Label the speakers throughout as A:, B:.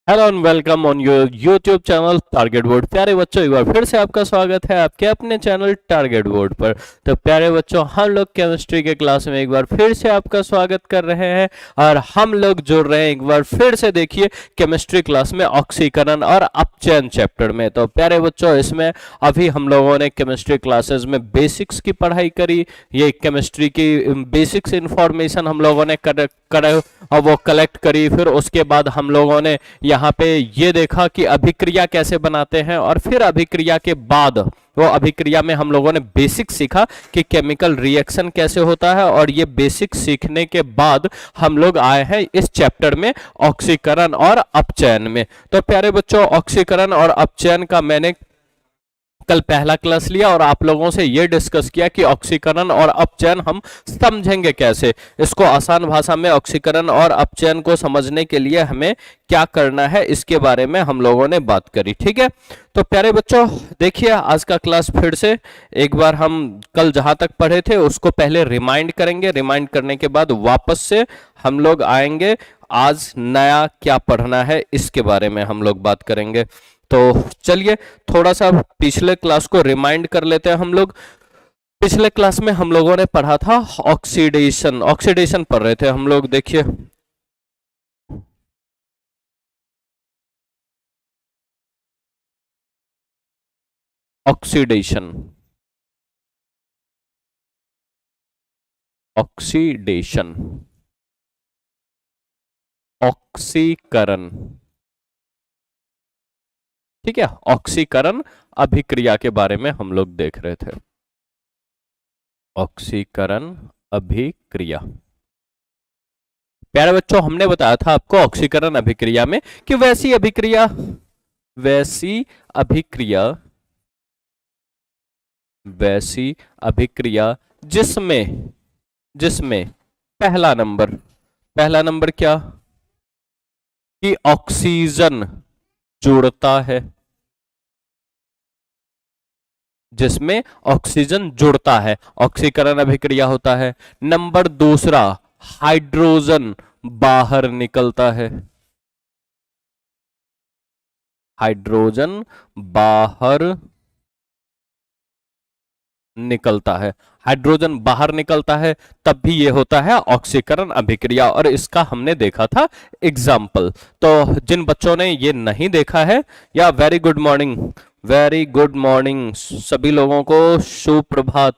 A: Hello and welcome on your YouTube channel target board. प्यारे बच्चों, एक बार फिर से आपका स्वागत है आपके अपने चैनल टारगेट बोर्ड पर। तो प्यारे बच्चों, हम लोग केमिस्ट्री के क्लास में एक बार फिर से आपका स्वागत कर रहे हैं और हम लोग जुड़ रहे हैं एक बार फिर से। देखिए, केमिस्ट्री क्लास में ऑक्सीकरण और अपचयन चैप्टर में। तो प्यारे बच्चों, इसमें अभी हम लोगों ने केमिस्ट्री क्लासेस में बेसिक्स की पढ़ाई करी। ये केमिस्ट्री की बेसिक्स इंफॉर्मेशन हम लोगों ने और वो कलेक्ट करी। फिर उसके बाद हम लोगों ने यहाँ पे ये देखा कि अभिक्रिया कैसे बनाते हैं, और फिर अभिक्रिया के बाद वो अभिक्रिया में हम लोगों ने बेसिक सीखा कि केमिकल रिएक्शन कैसे होता है। और ये बेसिक सीखने के बाद हम लोग आए हैं इस चैप्टर में ऑक्सीकरण और अपचयन में। तो प्यारे बच्चों, ऑक्सीकरण और अपचयन का मैंने कल पहला क्लास लिया और आप लोगों से यह डिस्कस किया कि ऑक्सीकरण और अपचयन हम समझेंगे कैसे। इसको आसान भाषा में ऑक्सीकरण और अपचयन को समझने के लिए हमें क्या करना है, इसके बारे में हम लोगों ने बात करी। ठीक है, तो प्यारे बच्चों देखिए, आज का क्लास फिर से एक बार हम कल जहां तक पढ़े थे उसको पहले रिमाइंड करेंगे। रिमाइंड करने के बाद वापस से हम लोग आएंगे, आज नया क्या पढ़ना है इसके बारे में हम लोग बात करेंगे। तो चलिए थोड़ा सा पिछले क्लास को रिमाइंड कर लेते हैं हम लोग। पिछले क्लास में हम लोगों ने पढ़ा था ऑक्सीडेशन। ऑक्सीडेशन पढ़ रहे थे हम लोग। देखिए, ऑक्सीडेशन, ऑक्सीडेशन, ऑक्सीकरण। ठीक है, ऑक्सीकरण अभिक्रिया के बारे में हम लोग देख रहे थे। ऑक्सीकरण अभिक्रिया। प्यारे बच्चों, हमने बताया था आपको ऑक्सीकरण अभिक्रिया में कि वैसी अभिक्रिया जिसमें जिसमें पहला नंबर क्या कि ऑक्सीजन जुड़ता है, जिसमें ऑक्सीजन जुड़ता है, ऑक्सीकरण अभिक्रिया होता है। नंबर दूसरा, हाइड्रोजन बाहर निकलता है, हाइड्रोजन बाहर निकलता है, हाइड्रोजन बाहर निकलता है, तब भी ये होता है ऑक्सीकरण अभिक्रिया। और इसका हमने देखा था एग्जाम्पल। तो जिन बच्चों ने ये नहीं देखा है, या वेरी गुड मॉर्निंग सभी लोगों को, सुप्रभात।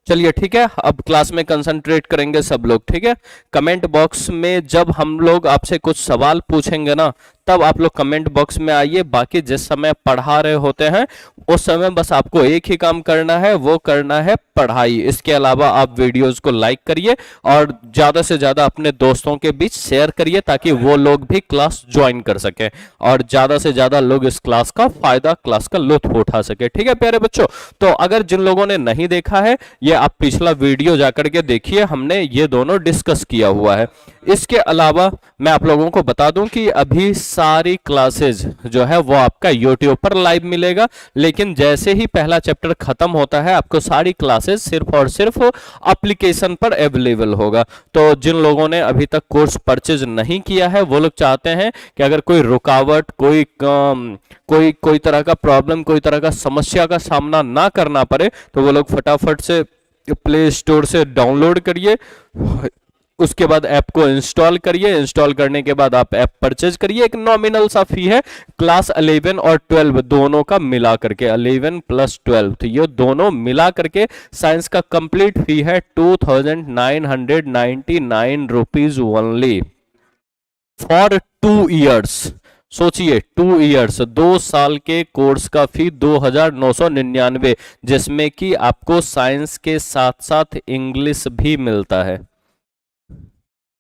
A: चलिए ठीक है, अब क्लास में कंसंट्रेट करेंगे सब लोग। ठीक है, कमेंट बॉक्स में जब हम लोग आपसे कुछ सवाल पूछेंगे ना, तब आप लोग कमेंट बॉक्स में आइए। बाकी जिस समय पढ़ा रहे होते हैं उस समय बस आपको एक ही काम करना है, वो करना है पढ़ाई। इसके अलावा आप वीडियोस को लाइक करिए और ज्यादा से ज्यादा अपने दोस्तों के बीच शेयर करिए, ताकि वो लोग भी क्लास ज्वाइन कर सकें और ज्यादा से ज्यादा लोग इस क्लास का फायदा, क्लास का लुत्फ उठा सके। ठीक है प्यारे बच्चों, तो अगर जिन लोगों ने नहीं देखा है, ये आप पिछला वीडियो जाकर के देखिए, हमने ये दोनों डिस्कस किया हुआ है। इसके अलावा मैं आप लोगों को बता दूं कि अभी सारी क्लासेस जो है वो आपका YouTube पर लाइव मिलेगा, लेकिन जैसे ही पहला चैप्टर खत्म होता है आपको सारी क्लासेस सिर्फ और सिर्फ एप्लीकेशन पर अवेलेबल होगा। तो जिन लोगों ने अभी तक कोर्स परचेज नहीं किया है, वो लोग चाहते हैं कि अगर कोई रुकावट, कोई तरह का प्रॉब्लम, कोई तरह का समस्या का सामना ना करना पड़े, तो वो लोग फटाफट से प्ले स्टोर से डाउनलोड करिए, उसके बाद ऐप को इंस्टॉल करिए। इंस्टॉल करने के बाद आप ऐप परचेज करिए। एक नॉमिनल सा फी है, क्लास 11 और 12 दोनों का मिला करके, 11 प्लस 12, तो ये दोनों मिला करके साइंस का कंप्लीट फी है 2999 रुपीज ओनली फॉर 2 इयर्स। सोचिए, 2 इयर्स, 2 साल के कोर्स का फी 2999, जिसमें कि आपको साइंस के साथ साथ इंग्लिश भी मिलता है,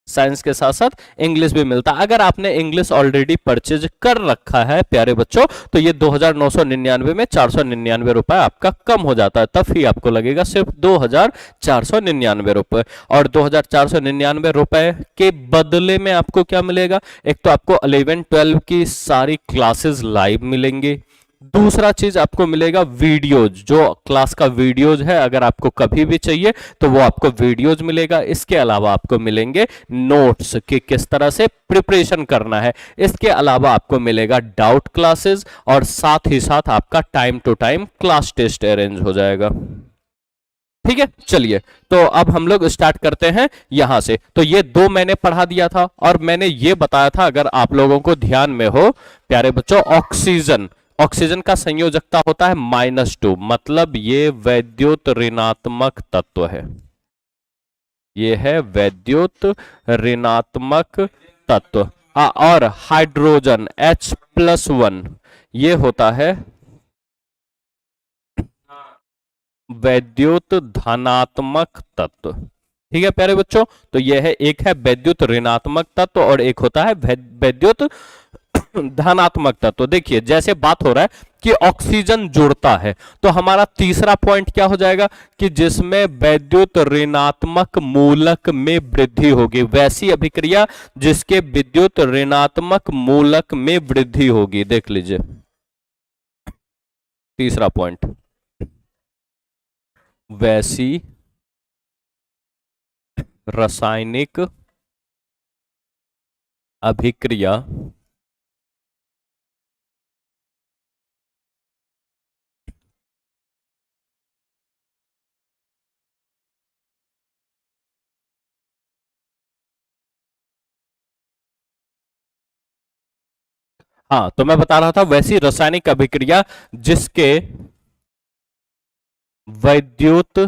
A: साइंस के साथ साथ इंग्लिश भी मिलता है। अगर आपने इंग्लिश ऑलरेडी परचेज कर रखा है प्यारे बच्चों, तो ये 2999 में 499 रुपए आपका कम हो जाता है, तब ही आपको लगेगा सिर्फ 2499 रुपए। और 2499 रुपए के बदले में आपको क्या मिलेगा? एक तो आपको 11-12 की सारी क्लासेस लाइव मिलेंगी, दूसरा चीज आपको मिलेगा वीडियोज, जो क्लास का वीडियोज है, अगर आपको कभी भी चाहिए तो वो आपको वीडियोज मिलेगा। इसके अलावा आपको मिलेंगे नोट्स कि किस तरह से प्रिपरेशन करना है। इसके अलावा आपको मिलेगा डाउट क्लासेस, और साथ ही साथ आपका time to time class test arrange हो जाएगा। ठीक है, चलिए तो अब हम लोग स्टार्ट करते हैं यहां से। तो ये दो मैंने पढ़ा दिया था, और मैंने ये बताया था, अगर आप लोगों को ध्यान में हो प्यारे बच्चों, ऑक्सीजन, ऑक्सीजन का संयोजकता होता है -2, मतलब ये वैद्युत ऋणात्मक तत्व है। ये है वैद्युत ऋणात्मक तत्व। और हाइड्रोजन H+1 ये होता है वैद्युत धनात्मक तत्व। ठीक है प्यारे बच्चों, तो यह है, एक है वैद्युत ऋणात्मक तत्व और एक होता है वैद्युत धनात्मक तत्व। देखिए जैसे बात हो रहा है कि ऑक्सीजन जुड़ता है, तो हमारा तीसरा पॉइंट क्या हो जाएगा कि जिसमें वैद्युत ऋणात्मक मूलक में वृद्धि होगी, वैसी अभिक्रिया जिसके विद्युत ऋणात्मक मूलक में वृद्धि होगी। देख लीजिए तीसरा पॉइंट, वैसी रासायनिक अभिक्रिया हाँ, तो मैं बता रहा था वैसी रासायनिक अभिक्रिया जिसके वैद्युत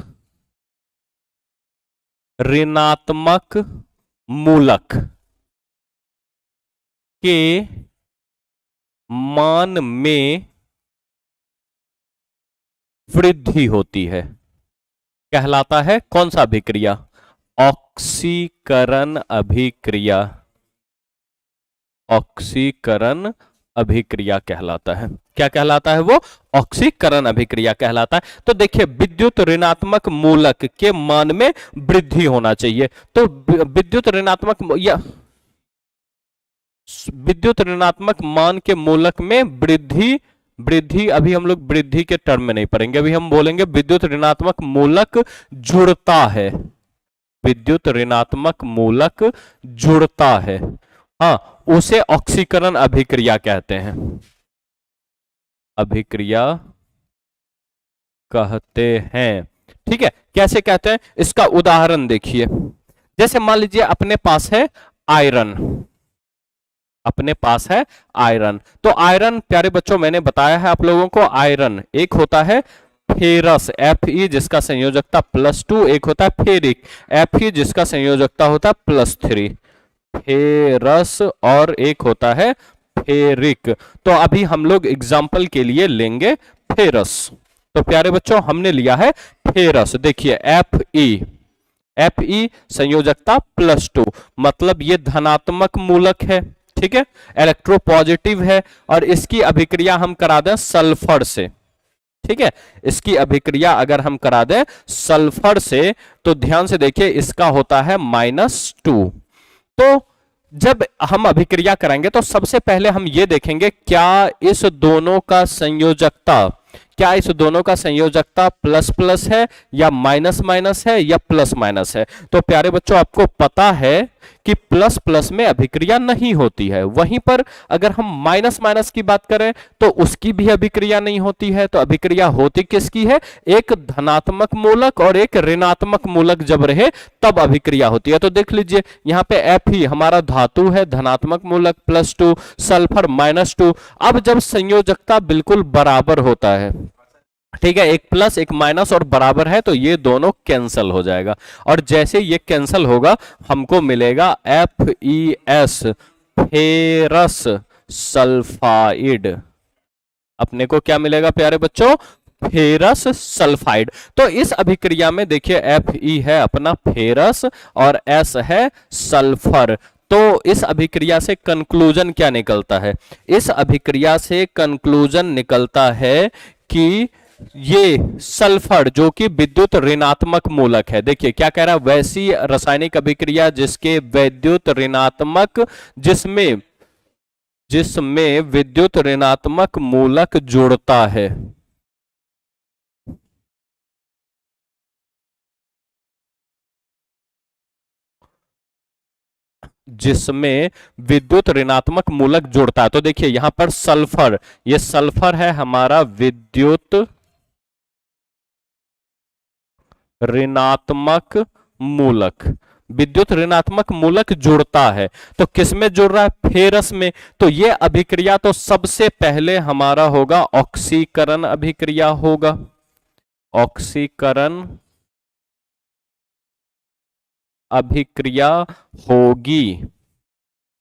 A: ऋणात्मक मूलक के मान में वृद्धि होती है, कहलाता है कौन सा अभिक्रिया? ऑक्सीकरण अभिक्रिया। ऑक्सीकरण अभिक्रिया कहलाता है। क्या कहलाता है वो? ऑक्सीकरण अभिक्रिया कहलाता है। तो देखिए विद्युत ऋणात्मक मूलक के मान में वृद्धि होना चाहिए, तो विद्युत ऋणात्मक या विद्युत ऋणात्मक मान के मूलक में वृद्धि, वृद्धि अभी हम लोग वृद्धि के टर्म में नहीं पढ़ेंगे, अभी हम बोलेंगे विद्युत ऋणात्मक मूलक जुड़ता है। विद्युत ऋणात्मक मूलक जुड़ता है, हाँ, उसे ऑक्सीकरण अभिक्रिया कहते हैं। अभिक्रिया कहते हैं। ठीक है, कैसे कहते हैं इसका उदाहरण देखिए। जैसे मान लीजिए अपने पास है आयरन, अपने पास है आयरन, तो आयरन प्यारे बच्चों मैंने बताया है आप लोगों को, आयरन एक होता है फेरस Fe जिसका संयोजकता +2, एक होता है फेरिक Fe जिसका संयोजकता होता है +3। फेरस और एक होता है फेरिक। तो अभी हम लोग एग्जाम्पल के लिए लेंगे फेरस। तो प्यारे बच्चों हमने लिया है फेरस, देखिए Fe संयोजकता +2, मतलब ये धनात्मक मूलक है। ठीक है, इलेक्ट्रोपॉजिटिव है, और इसकी अभिक्रिया हम करा दें सल्फर से। ठीक है, इसकी अभिक्रिया अगर हम करा दें सल्फर से, तो ध्यान से देखिए इसका होता है -2। तो जब हम अभिक्रिया करेंगे तो सबसे पहले हम ये देखेंगे क्या इस दोनों का संयोजकता, क्या इस दोनों का संयोजकता प्लस प्लस है या माइनस माइनस है या प्लस माइनस है। तो प्यारे बच्चों आपको पता है कि प्लस प्लस में अभिक्रिया नहीं होती है, वहीं पर अगर हम माइनस माइनस की बात करें तो उसकी भी अभिक्रिया नहीं होती है। तो अभिक्रिया होती किसकी है? एक धनात्मक मूलक और एक ऋणात्मक मूलक जब रहे तब अभिक्रिया होती है। तो देख लीजिए यहाँ पे Fe हमारा धातु है, धनात्मक मूलक +2, सल्फर -2। अब जब संयोजकता बिल्कुल बराबर होता है, ठीक है, एक प्लस एक माइनस और बराबर है, तो ये दोनों कैंसल हो जाएगा, और जैसे ये कैंसल होगा हमको मिलेगा FeS, फेरस सल्फाइड। अपने को क्या मिलेगा प्यारे बच्चों? Ferrous sulphide. तो इस अभिक्रिया में देखिए Fe है अपना फेरस और S है सल्फर। तो इस अभिक्रिया से कंक्लूजन क्या निकलता है? इस अभिक्रिया से कंक्लूजन निकलता है कि ये सल्फर जो कि विद्युत ऋणात्मक मूलक है, देखिए क्या कह रहा है, वैसी रासायनिक अभिक्रिया जिसके वैद्युत ऋणात्मक, जिसमें जिसमें विद्युत ऋणात्मक मूलक जुड़ता है। जिसमें विद्युत ऋणात्मक मूलक जुड़ता है। तो देखिए यहां पर सल्फर, ये सल्फर है हमारा विद्युत ऋणात्मक मूलक। विद्युत ऋणात्मक मूलक जुड़ता है तो किसमें जुड़ रहा है? फेरस में। तो ये अभिक्रिया तो सबसे पहले हमारा होगा ऑक्सीकरण अभिक्रिया होगा। ऑक्सीकरण अभिक्रिया होगी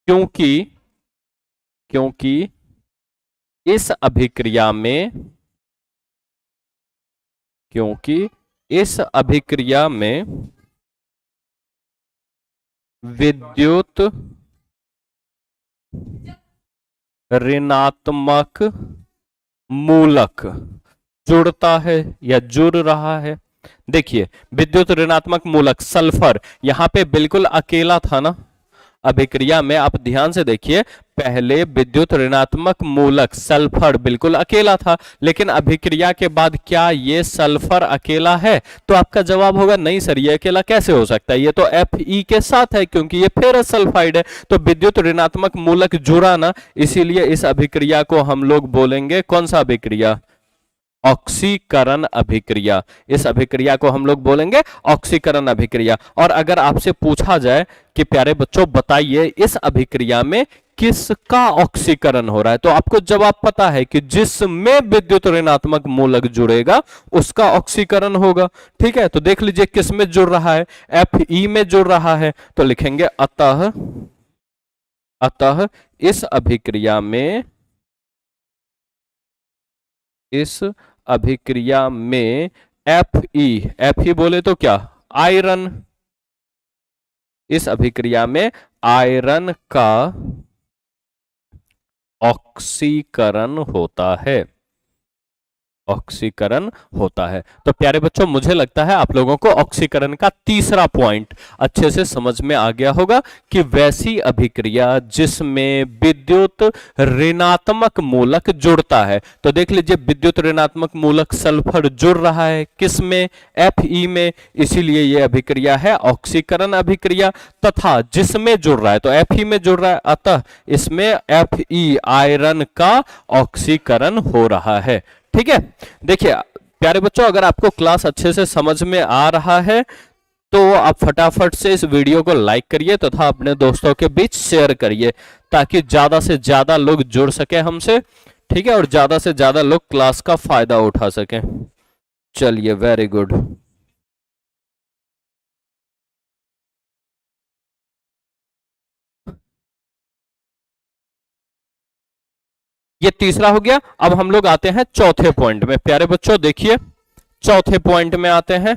A: क्योंकि क्योंकि इस अभिक्रिया में विद्युत ऋणात्मक मूलक जुड़ता है या जुड़ रहा है। देखिए विद्युत ऋणात्मक मूलक सल्फर यहां पे बिल्कुल अकेला था ना अभिक्रिया में, आप ध्यान से देखिए पहले विद्युत ऋणात्मक मूलक सल्फर बिल्कुल अकेला था, लेकिन अभिक्रिया के बाद क्या ये सल्फर अकेला है? तो आपका जवाब होगा नहीं सर, ये अकेला कैसे हो सकता है, ये तो Fe के साथ है क्योंकि ये फेरस सल्फाइड है। तो विद्युत ऋणात्मक मूलक जुड़ा ना, इसीलिए इस अभिक्रिया को हम लोग बोलेंगे कौन सा अभिक्रिया? ऑक्सीकरण अभिक्रिया। इस अभिक्रिया को हम लोग बोलेंगे ऑक्सीकरण अभिक्रिया। और अगर आपसे पूछा जाए कि प्यारे बच्चों बताइए इस अभिक्रिया में किसका ऑक्सीकरण हो रहा है, तो आपको जवाब पता है कि जिसमें विद्युत ऋणात्मक मूलक जुड़ेगा उसका ऑक्सीकरण होगा। ठीक है, तो देख लीजिए किसमें जुड़ रहा है? Fe में जुड़ रहा है। तो लिखेंगे अतः इस अभिक्रिया में Fe बोले तो क्या? आयरन। इस अभिक्रिया में आयरन का ऑक्सीकरण होता है। ऑक्सीकरण होता है। तो प्यारे बच्चों मुझे लगता है आप लोगों को ऑक्सीकरण का तीसरा पॉइंट अच्छे से समझ में आ गया होगा कि वैसी अभिक्रिया जिसमें विद्युत ऋणात्मक मूलक जुड़ता है। तो देख लीजिए विद्युत ऋणात्मक मूलक सल्फर जुड़ रहा है किसमें? Fe में, इसीलिए यह अभिक्रिया है ऑक्सीकरण अभिक्रिया। तथा जिसमें जुड़ रहा है तो Fe में जुड़ रहा है, अतः इसमें Fe आयरन का ऑक्सीकरण हो रहा है। ठीक है, देखिए प्यारे बच्चों अगर आपको क्लास अच्छे से समझ में आ रहा है तो आप फटाफट से इस वीडियो को लाइक करिए तथा अपने दोस्तों के बीच शेयर करिए ताकि ज्यादा से ज्यादा लोग जुड़ सके हमसे। ठीक है, और ज्यादा से ज्यादा लोग क्लास का फायदा उठा सकें। चलिए वेरी गुड। ये तीसरा हो गया। अब हम लोग आते हैं चौथे पॉइंट में। प्यारे बच्चों देखिए चौथे पॉइंट में आते हैं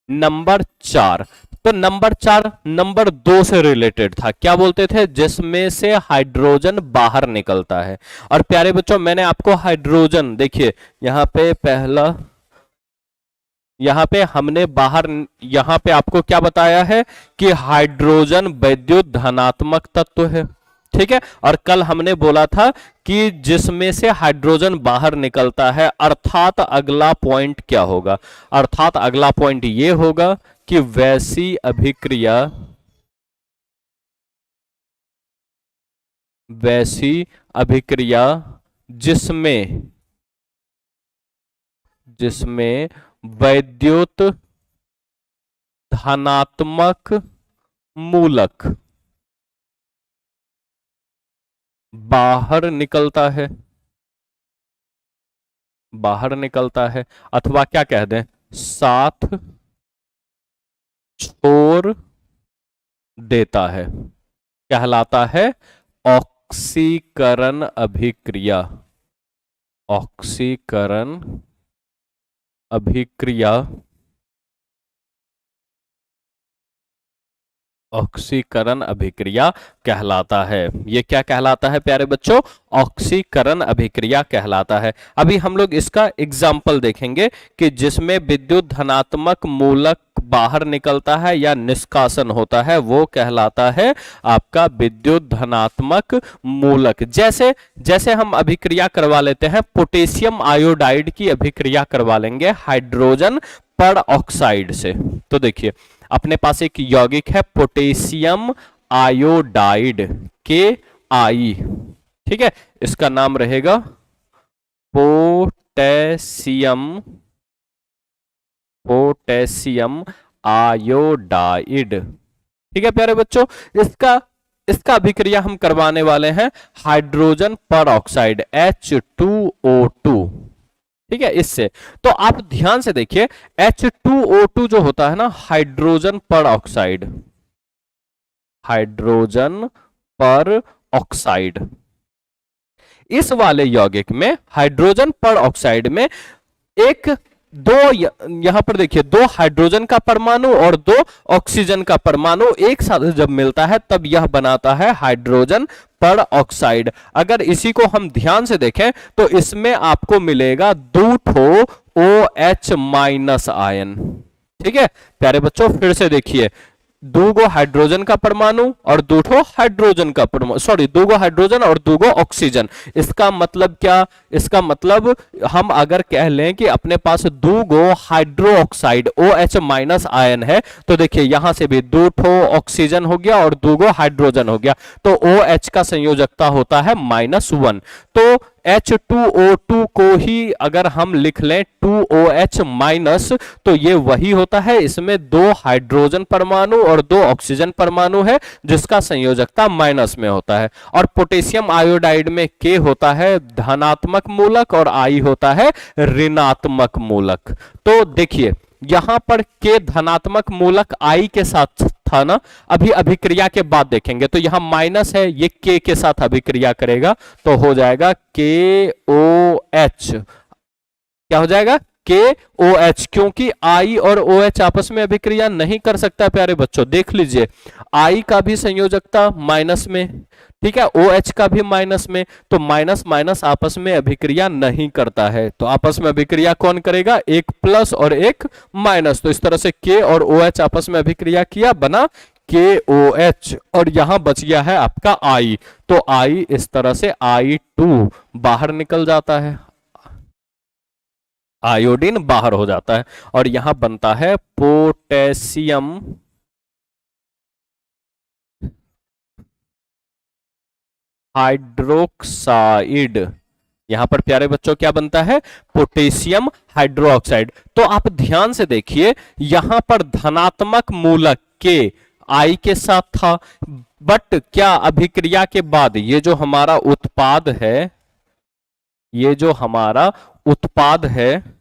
A: नंबर 4। तो नंबर 4 नंबर 2 से रिलेटेड था। क्या बोलते थे? जिसमें से हाइड्रोजन बाहर निकलता है। और प्यारे बच्चों मैंने आपको हाइड्रोजन, देखिए यहां पे पहला, यहां पे हमने बाहर, यहां पे आपको क्या बताया है कि हाइड्रोजन विद्युत धनात्मक तत्व है। ठीक है, और कल हमने बोला था कि जिसमें से हाइड्रोजन बाहर निकलता है, अर्थात अगला पॉइंट क्या होगा? अर्थात अगला पॉइंट ये होगा कि वैसी अभिक्रिया जिसमें विद्युत धनात्मक मूलक बाहर निकलता है अथवा क्या कह दें साथ छोड़ देता है, कहलाता है ऑक्सीकरण अभिक्रिया। ऑक्सीकरण अभिक्रिया, ऑक्सीकरण अभिक्रिया कहलाता है। ये क्या कहलाता है प्यारे बच्चों? ऑक्सीकरण अभिक्रिया कहलाता है। अभी हम लोग इसका एग्जाम्पल देखेंगे कि जिसमें विद्युत धनात्मक मूलक बाहर निकलता है या निष्कासन होता है वो कहलाता है आपका विद्युत धनात्मक मूलक। जैसे जैसे हम अभिक्रिया करवा लेते हैं, पोटेशियम आयोडाइड की अभिक्रिया करवा लेंगे हाइड्रोजन पर ऑक्साइड से। तो देखिए अपने पास एक यौगिक है पोटेशियम आयोडाइड KI, ठीक है, इसका नाम रहेगा पोटेशियम आयोडाइड। ठीक है प्यारे बच्चों, इसका अभिक्रिया हम करवाने वाले हैं हाइड्रोजन पर ऑक्साइड H2O2। ठीक है, इससे तो आप ध्यान से देखिए H2O2 जो होता है ना, हाइड्रोजन पर ऑक्साइड, हाइड्रोजन पर ऑक्साइड, इस वाले यौगिक में हाइड्रोजन पर ऑक्साइड में यहां पर देखिए 2 हाइड्रोजन का परमाणु और 2 ऑक्सीजन का परमाणु एक साथ जब मिलता है तब यह बनाता है हाइड्रोजन पर ऑक्साइड। अगर इसी को हम ध्यान से देखें तो इसमें आपको मिलेगा 2 ठो OH- आयन। ठीक है प्यारे बच्चों, फिर से देखिए 2 गो हाइड्रोजन का परमाणु और 2 ठो हाइड्रोजन का परमाणु, सॉरी 2 गो हाइड्रोजन और 2 गो ऑक्सीजन। इसका मतलब क्या, इसका मतलब हम अगर कह लें कि अपने पास 2 गो हाइड्रो ऑक्साइड OH- आयन है, तो देखिए यहां से भी 2 ठो ऑक्सीजन हो गया और 2 गो हाइड्रोजन हो गया, तो OH का संयोजकता होता है -1। तो H2O2 को ही अगर हम लिख लें 2OH-, तो ये वही होता है, इसमें 2 हाइड्रोजन परमाणु और 2 ऑक्सीजन परमाणु है जिसका संयोजकता माइनस में होता है। और पोटेशियम आयोडाइड में K होता है धनात्मक मूलक और I होता है ऋणात्मक मूलक। तो देखिए यहां पर K धनात्मक मूलक I के साथ था ना, अभी अभिक्रिया के बाद देखेंगे तो यहां माइनस है, ये K के साथ अभिक्रिया करेगा तो हो जाएगा KOH। क्या हो जाएगा KOH, क्योंकि I और OH आपस में अभिक्रिया नहीं कर सकता प्यारे बच्चों। देख लीजिए I का भी संयोजकता माइनस में, ठीक है, OH का भी माइनस में, तो माइनस माइनस आपस में अभिक्रिया नहीं करता है। तो आपस में अभिक्रिया कौन करेगा, एक प्लस और एक माइनस। तो इस तरह से K और OH आपस में अभिक्रिया किया, बना KOH, और यहां बच गया है आपका I। तो I इस तरह से I2 बाहर निकल जाता है, आयोडीन बाहर हो जाता है और यहां बनता है पोटेशियम हाइड्रोक्साइड। यहां पर प्यारे बच्चों क्या बनता है, पोटेशियम हाइड्रोक्साइड। तो आप ध्यान से देखिए यहां पर धनात्मक मूलक के I के साथ था, बट क्या अभिक्रिया के बाद ये जो हमारा उत्पाद है, ये जो हमारा उत्पाद है,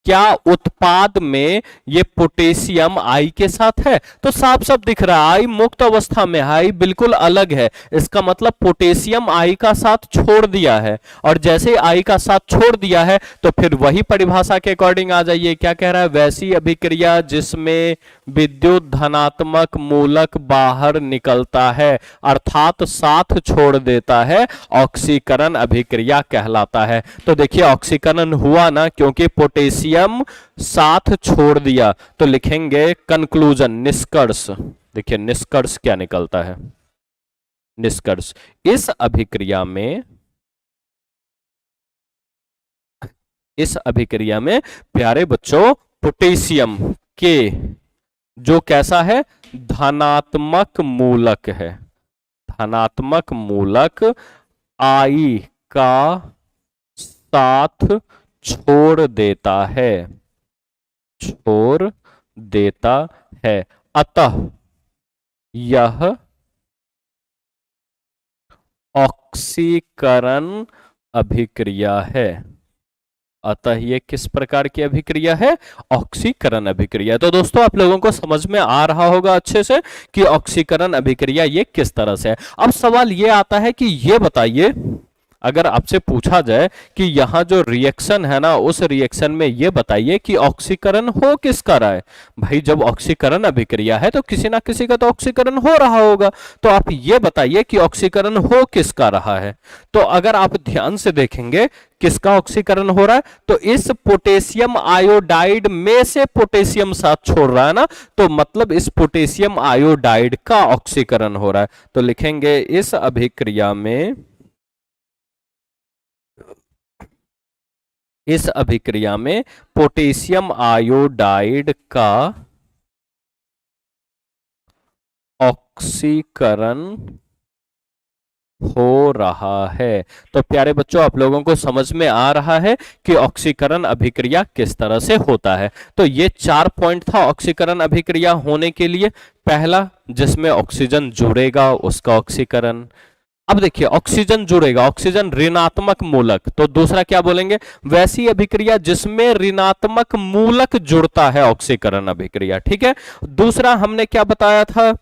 A: क्या उत्पाद में ये पोटेशियम I के साथ है? तो साफ साफ दिख रहा है I मुक्त अवस्था में है, I बिल्कुल अलग है। इसका मतलब पोटेशियम I का साथ छोड़ दिया है, और जैसे I का साथ छोड़ दिया है तो फिर वही परिभाषा के अकॉर्डिंग आ जाइए, क्या कह रहा है, वैसी अभिक्रिया जिसमें विद्युत धनात्मक मूलक बाहर निकलता है अर्थात साथ छोड़ देता है, ऑक्सीकरण अभिक्रिया कहलाता है। तो देखिए ऑक्सीकरण हुआ ना, क्योंकि पोटेशियम साथ छोड़ दिया, तो लिखेंगे कंक्लूजन, निष्कर्ष। देखिए निष्कर्ष क्या निकलता है, निष्कर्ष इस अभिक्रिया में प्यारे बच्चों पोटेशियम के जो कैसा है, धनात्मक मूलक है, धनात्मक मूलक I का साथ छोड़ देता है, छोड़ देता है, अतः यह ऑक्सीकरण अभिक्रिया है। अतः ये किस प्रकार की अभिक्रिया है, ऑक्सीकरण अभिक्रिया। तो दोस्तों आप लोगों को समझ में आ रहा होगा अच्छे से कि ऑक्सीकरण अभिक्रिया ये किस तरह से है। अब सवाल ये आता है कि ये बताइए, अगर आपसे पूछा जाए कि यहाँ जो रिएक्शन है ना, उस रिएक्शन में ये बताइए कि ऑक्सीकरण हो किसका रहा है। भाई जब ऑक्सीकरण अभिक्रिया है तो किसी ना किसी का तो ऑक्सीकरण हो रहा होगा, तो आप ये बताइए कि ऑक्सीकरण हो किसका रहा है। तो अगर आप ध्यान से देखेंगे किसका ऑक्सीकरण हो रहा है, तो इस पोटेशियम आयोडाइड में से पोटेशियम साथ छोड़ रहा है ना, तो मतलब इस पोटेशियम आयोडाइड का ऑक्सीकरण हो रहा है। तो लिखेंगे इस अभिक्रिया में पोटेशियम आयोडाइड का ऑक्सीकरण हो रहा है। तो प्यारे बच्चों, आप लोगों को समझ में आ रहा है कि ऑक्सीकरण अभिक्रिया किस तरह से होता है। तो ये 4 पॉइंट था ऑक्सीकरण अभिक्रिया होने के लिए। पहला, जिसमें ऑक्सीजन जुड़ेगा उसका ऑक्सीकरण। अब देखिए, ऑक्सीजन जुड़ेगा, ऑक्सीजन ऋणात्मक मूलक, तो दूसरा क्या बोलेंगे, वैसी अभिक्रिया जिसमें ऋणात्मक मूलक जुड़ता है, ऑक्सीकरण अभिक्रिया। ठीक है। दूसरा हमने क्या बताया था,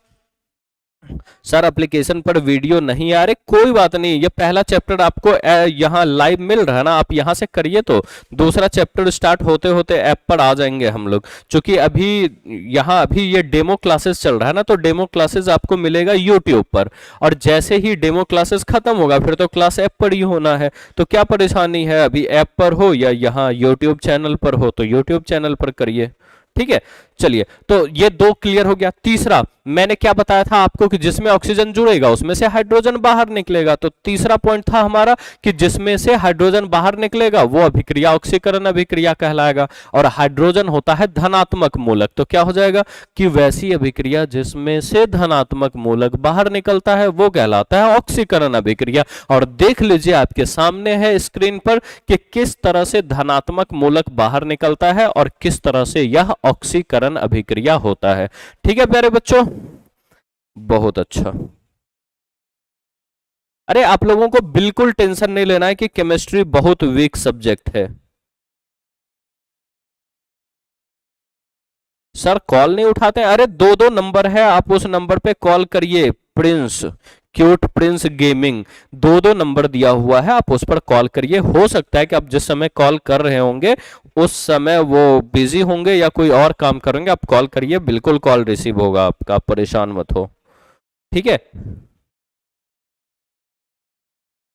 A: सर एप्लीकेशन पर वीडियो नहीं आ रहे, कोई बात नहीं, ये पहला चैप्टर आपको यहाँ लाइव मिल रहा है ना, आप यहाँ से करिए तो दूसरा चैप्टर स्टार्ट होते होते ऐप पर आ जाएंगे हम लोग। क्योंकि अभी ये डेमो क्लासेस चल रहा है ना, तो डेमो क्लासेस आपको मिलेगा यूट्यूब पर, और जैसे ही डेमो क्लासेस खत्म होगा फिर तो क्लास ऐप पर ही होना है। तो क्या परेशानी है, अभी ऐप पर हो या यहाँ यूट्यूब चैनल पर हो, तो यूट्यूब चैनल पर करिए। ठीक है। चलिए, तो ये 2 क्लियर हो गया। तीसरा, मैंने क्या बताया था आपको कि जिसमें ऑक्सीजन जुड़ेगा उसमें से हाइड्रोजन बाहर निकलेगा। तो तीसरा पॉइंट था हमारा कि जिसमें से हाइड्रोजन बाहर निकलेगा वो अभिक्रिया ऑक्सीकरण अभिक्रिया कहलाएगा, और हाइड्रोजन होता है धनात्मक मूलक। तो क्या हो जाएगा कि वैसी अभिक्रिया जिसमें से धनात्मक मूलक बाहर निकलता है वो कहलाता है ऑक्सीकरण अभिक्रिया। और देख लीजिए आपके सामने है स्क्रीन पर कि किस तरह से धनात्मक मूलक बाहर निकलता है और किस तरह से यह ऑक्सीकरण अभिक्रिया होता है। ठीक है प्यारे बच्चों, बहुत अच्छा। अरे आप लोगों को बिल्कुल टेंशन नहीं लेना है कि केमिस्ट्री बहुत वीक सब्जेक्ट है। सर कॉल नहीं उठाते, अरे 2 नंबर है, आप उस नंबर पे कॉल करिए। Prince, cute Prince gaming, 2 number दिया हुआ है, आप उस पर कॉल करिए। हो सकता है कि आप जिस समय कॉल कर रहे होंगे उस समय वो बिजी होंगे या कोई और काम करेंगे, आप कॉल करिए, बिल्कुल कॉल रिसीव होगा आपका, आप परेशान मत हो। ठीक है।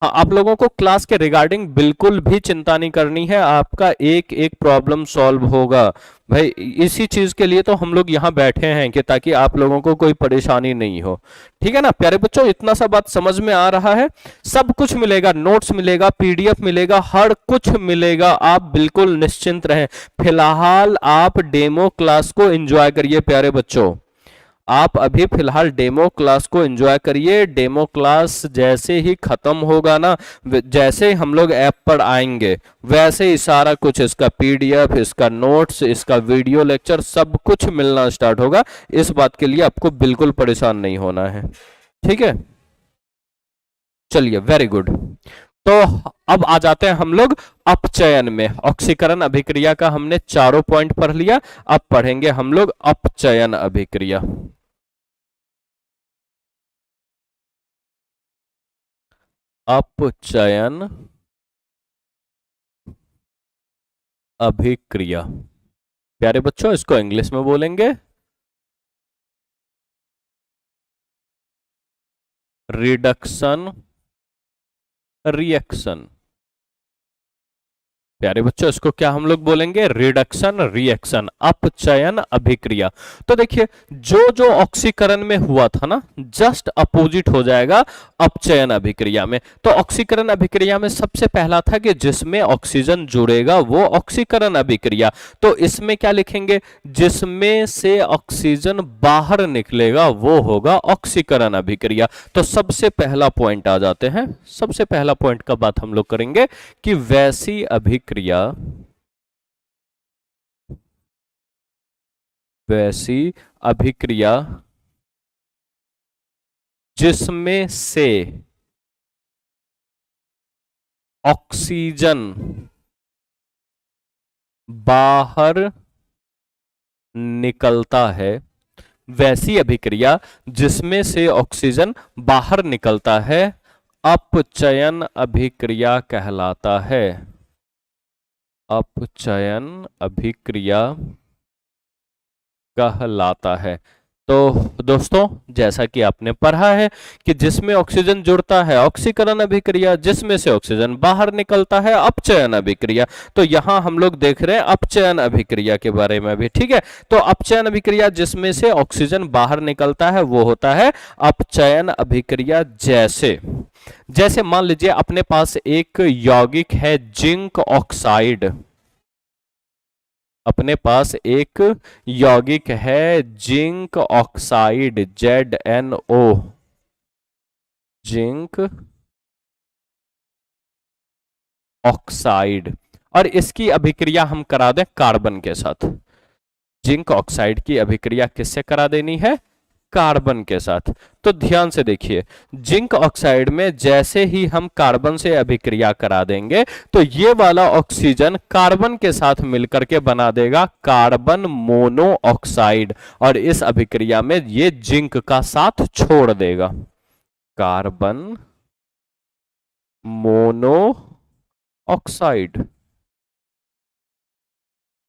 A: हाँ, आप लोगों को क्लास के रिगार्डिंग बिल्कुल भी चिंता नहीं करनी है, आपका एक एक प्रॉब्लम सॉल्व होगा। भाई इसी चीज के लिए तो हम लोग यहाँ बैठे हैं कि ताकि आप लोगों को कोई परेशानी नहीं हो। ठीक है ना प्यारे बच्चों, इतना सा बात समझ में आ रहा है। सब कुछ मिलेगा, नोट्स मिलेगा, पीडीएफ मिलेगा, हर कुछ मिलेगा, आप बिल्कुल निश्चिंत रहें। फिलहाल आप डेमो क्लास को एंजॉय करिए प्यारे बच्चों, आप अभी फिलहाल डेमो क्लास को एंजॉय करिए। डेमो क्लास जैसे ही खत्म होगा ना, जैसे ही हम लोग ऐप पर आएंगे वैसे ही सारा कुछ, इसका पीडीएफ, इसका नोट्स, इसका वीडियो लेक्चर, सब कुछ मिलना स्टार्ट होगा। इस बात के लिए आपको बिल्कुल परेशान नहीं होना है। ठीक है, चलिए वेरी गुड। तो अब आ जाते हैं हम लोग अपचयन में। ऑक्सीकरण अभिक्रिया का हमने चारों पॉइंट पढ़ लिया, अब पढ़ेंगे हम लोग अपचयन अभिक्रिया। अपचयन अभिक्रिया, प्यारे बच्चों इसको इंग्लिश में बोलेंगे रिडक्शन रिएक्शन। प्यारे बच्चों इसको क्या हम लोग बोलेंगे, रिडक्शन रिएक्शन, अपचयन अभिक्रिया। तो देखिए, जो जो ऑक्सीकरण में हुआ था ना, जस्ट अपोजिट हो जाएगा अपचयन अभिक्रिया में। तो ऑक्सीकरण अभिक्रिया में सबसे पहला था कि जिसमें ऑक्सीजन जुड़ेगा वो ऑक्सीकरण अभिक्रिया। तो इसमें क्या लिखेंगे, जिसमें से ऑक्सीजन बाहर निकलेगा वो होगा ऑक्सीकरण अभिक्रिया। तो सबसे पहला पॉइंट आ जाते हैं, सबसे पहला पॉइंट का बात हम लोग करेंगे कि वैसी अभिक्रिया, वैसी अभिक्रिया जिसमें से ऑक्सीजन बाहर निकलता है, वैसी अभिक्रिया जिसमें से ऑक्सीजन बाहर निकलता है, अपचयन अभिक्रिया कहलाता है। अपचयन अभिक्रिया कहलाता है। तो दोस्तों, जैसा कि आपने पढ़ा है कि जिसमें ऑक्सीजन जुड़ता है ऑक्सीकरण अभिक्रिया, जिसमें से ऑक्सीजन बाहर निकलता है अपचयन अभिक्रिया। तो यहां हम लोग देख रहे हैं अपचयन अभिक्रिया के बारे में भी, ठीक है। तो अपचयन अभिक्रिया जिसमें से ऑक्सीजन बाहर निकलता है वो होता है अपचयन अभिक्रिया। जैसे जैसे मान लीजिए अपने पास एक यौगिक है जिंक ऑक्साइड, अपने पास एक यौगिक है zinc oxide ZnO, zinc oxide, और इसकी अभिक्रिया हम करा दें कार्बन के साथ। जिंक ऑक्साइड की अभिक्रिया किससे करा देनी है? कार्बन के साथ। तो ध्यान से देखिए, जिंक ऑक्साइड में जैसे ही हम कार्बन से अभिक्रिया करा देंगे तो ये वाला ऑक्सीजन कार्बन के साथ मिलकर के बना देगा कार्बन मोनो ऑक्साइड, और इस अभिक्रिया में ये जिंक का साथ छोड़ देगा। कार्बन मोनो ऑक्साइड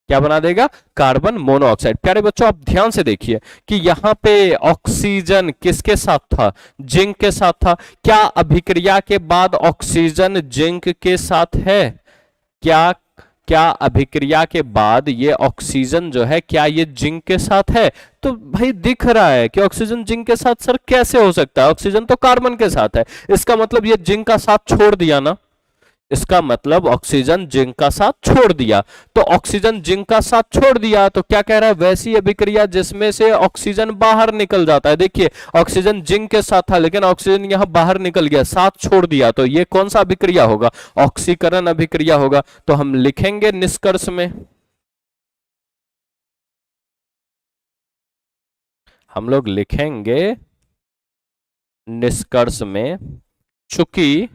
A: क्या बना देगा? Carbon monoxide. प्यारे बच्चों, आप ध्यान से देखिए कि यहां पे ऑक्सीजन किसके साथ था? जिंक के साथ था। क्या अभिक्रिया के बाद ऑक्सीजन जिंक के साथ है? क्या क्या अभिक्रिया के बाद ये ऑक्सीजन जो है क्या ये जिंक के साथ है? तो भाई दिख रहा है कि ऑक्सीजन जिंक के साथ। सर कैसे हो सकता है? ऑक्सीजन तो कार्बन के साथ है। इसका मतलब ये जिंक का साथ छोड़ दिया ना, इसका मतलब ऑक्सीजन जिंक का साथ छोड़ दिया। तो ऑक्सीजन जिंक का साथ छोड़ दिया तो क्या कह रहा है? वैसी अभिक्रिया जिसमें से ऑक्सीजन बाहर निकल जाता है। देखिए, ऑक्सीजन जिंक के साथ था लेकिन ऑक्सीजन यहां बाहर निकल गया, साथ छोड़ दिया, तो ये कौन सा अभिक्रिया होगा? ऑक्सीकरण अभिक्रिया होगा। तो हम लिखेंगे निष्कर्ष में, हम लोग लिखेंगे निष्कर्ष में, चूंकि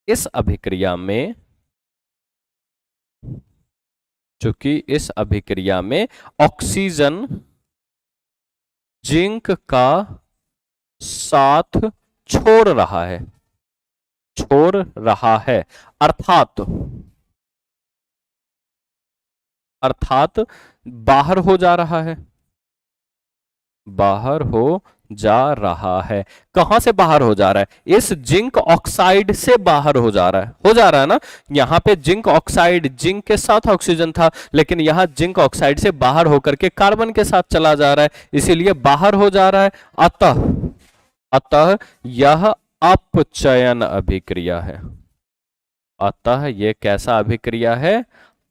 A: इस अभिक्रिया में, चूंकि इस अभिक्रिया में ऑक्सीजन जिंक का साथ छोड़ रहा है, छोड़ रहा है, अर्थात अर्थात बाहर हो जा रहा है, बाहर हो जा रहा है। कहां से बाहर हो जा रहा है? इस जिंक ऑक्साइड से बाहर हो जा रहा है। हो जा रहा है ना? यहां पे जिंक ऑक्साइड, जिंक के साथ ऑक्सीजन था लेकिन यहां जिंक ऑक्साइड से बाहर होकर के कार्बन के साथ चला जा रहा है, इसीलिए बाहर हो जा रहा है। अतः अतः यह अपचयन अभिक्रिया है। अतः यह कैसा अभिक्रिया है?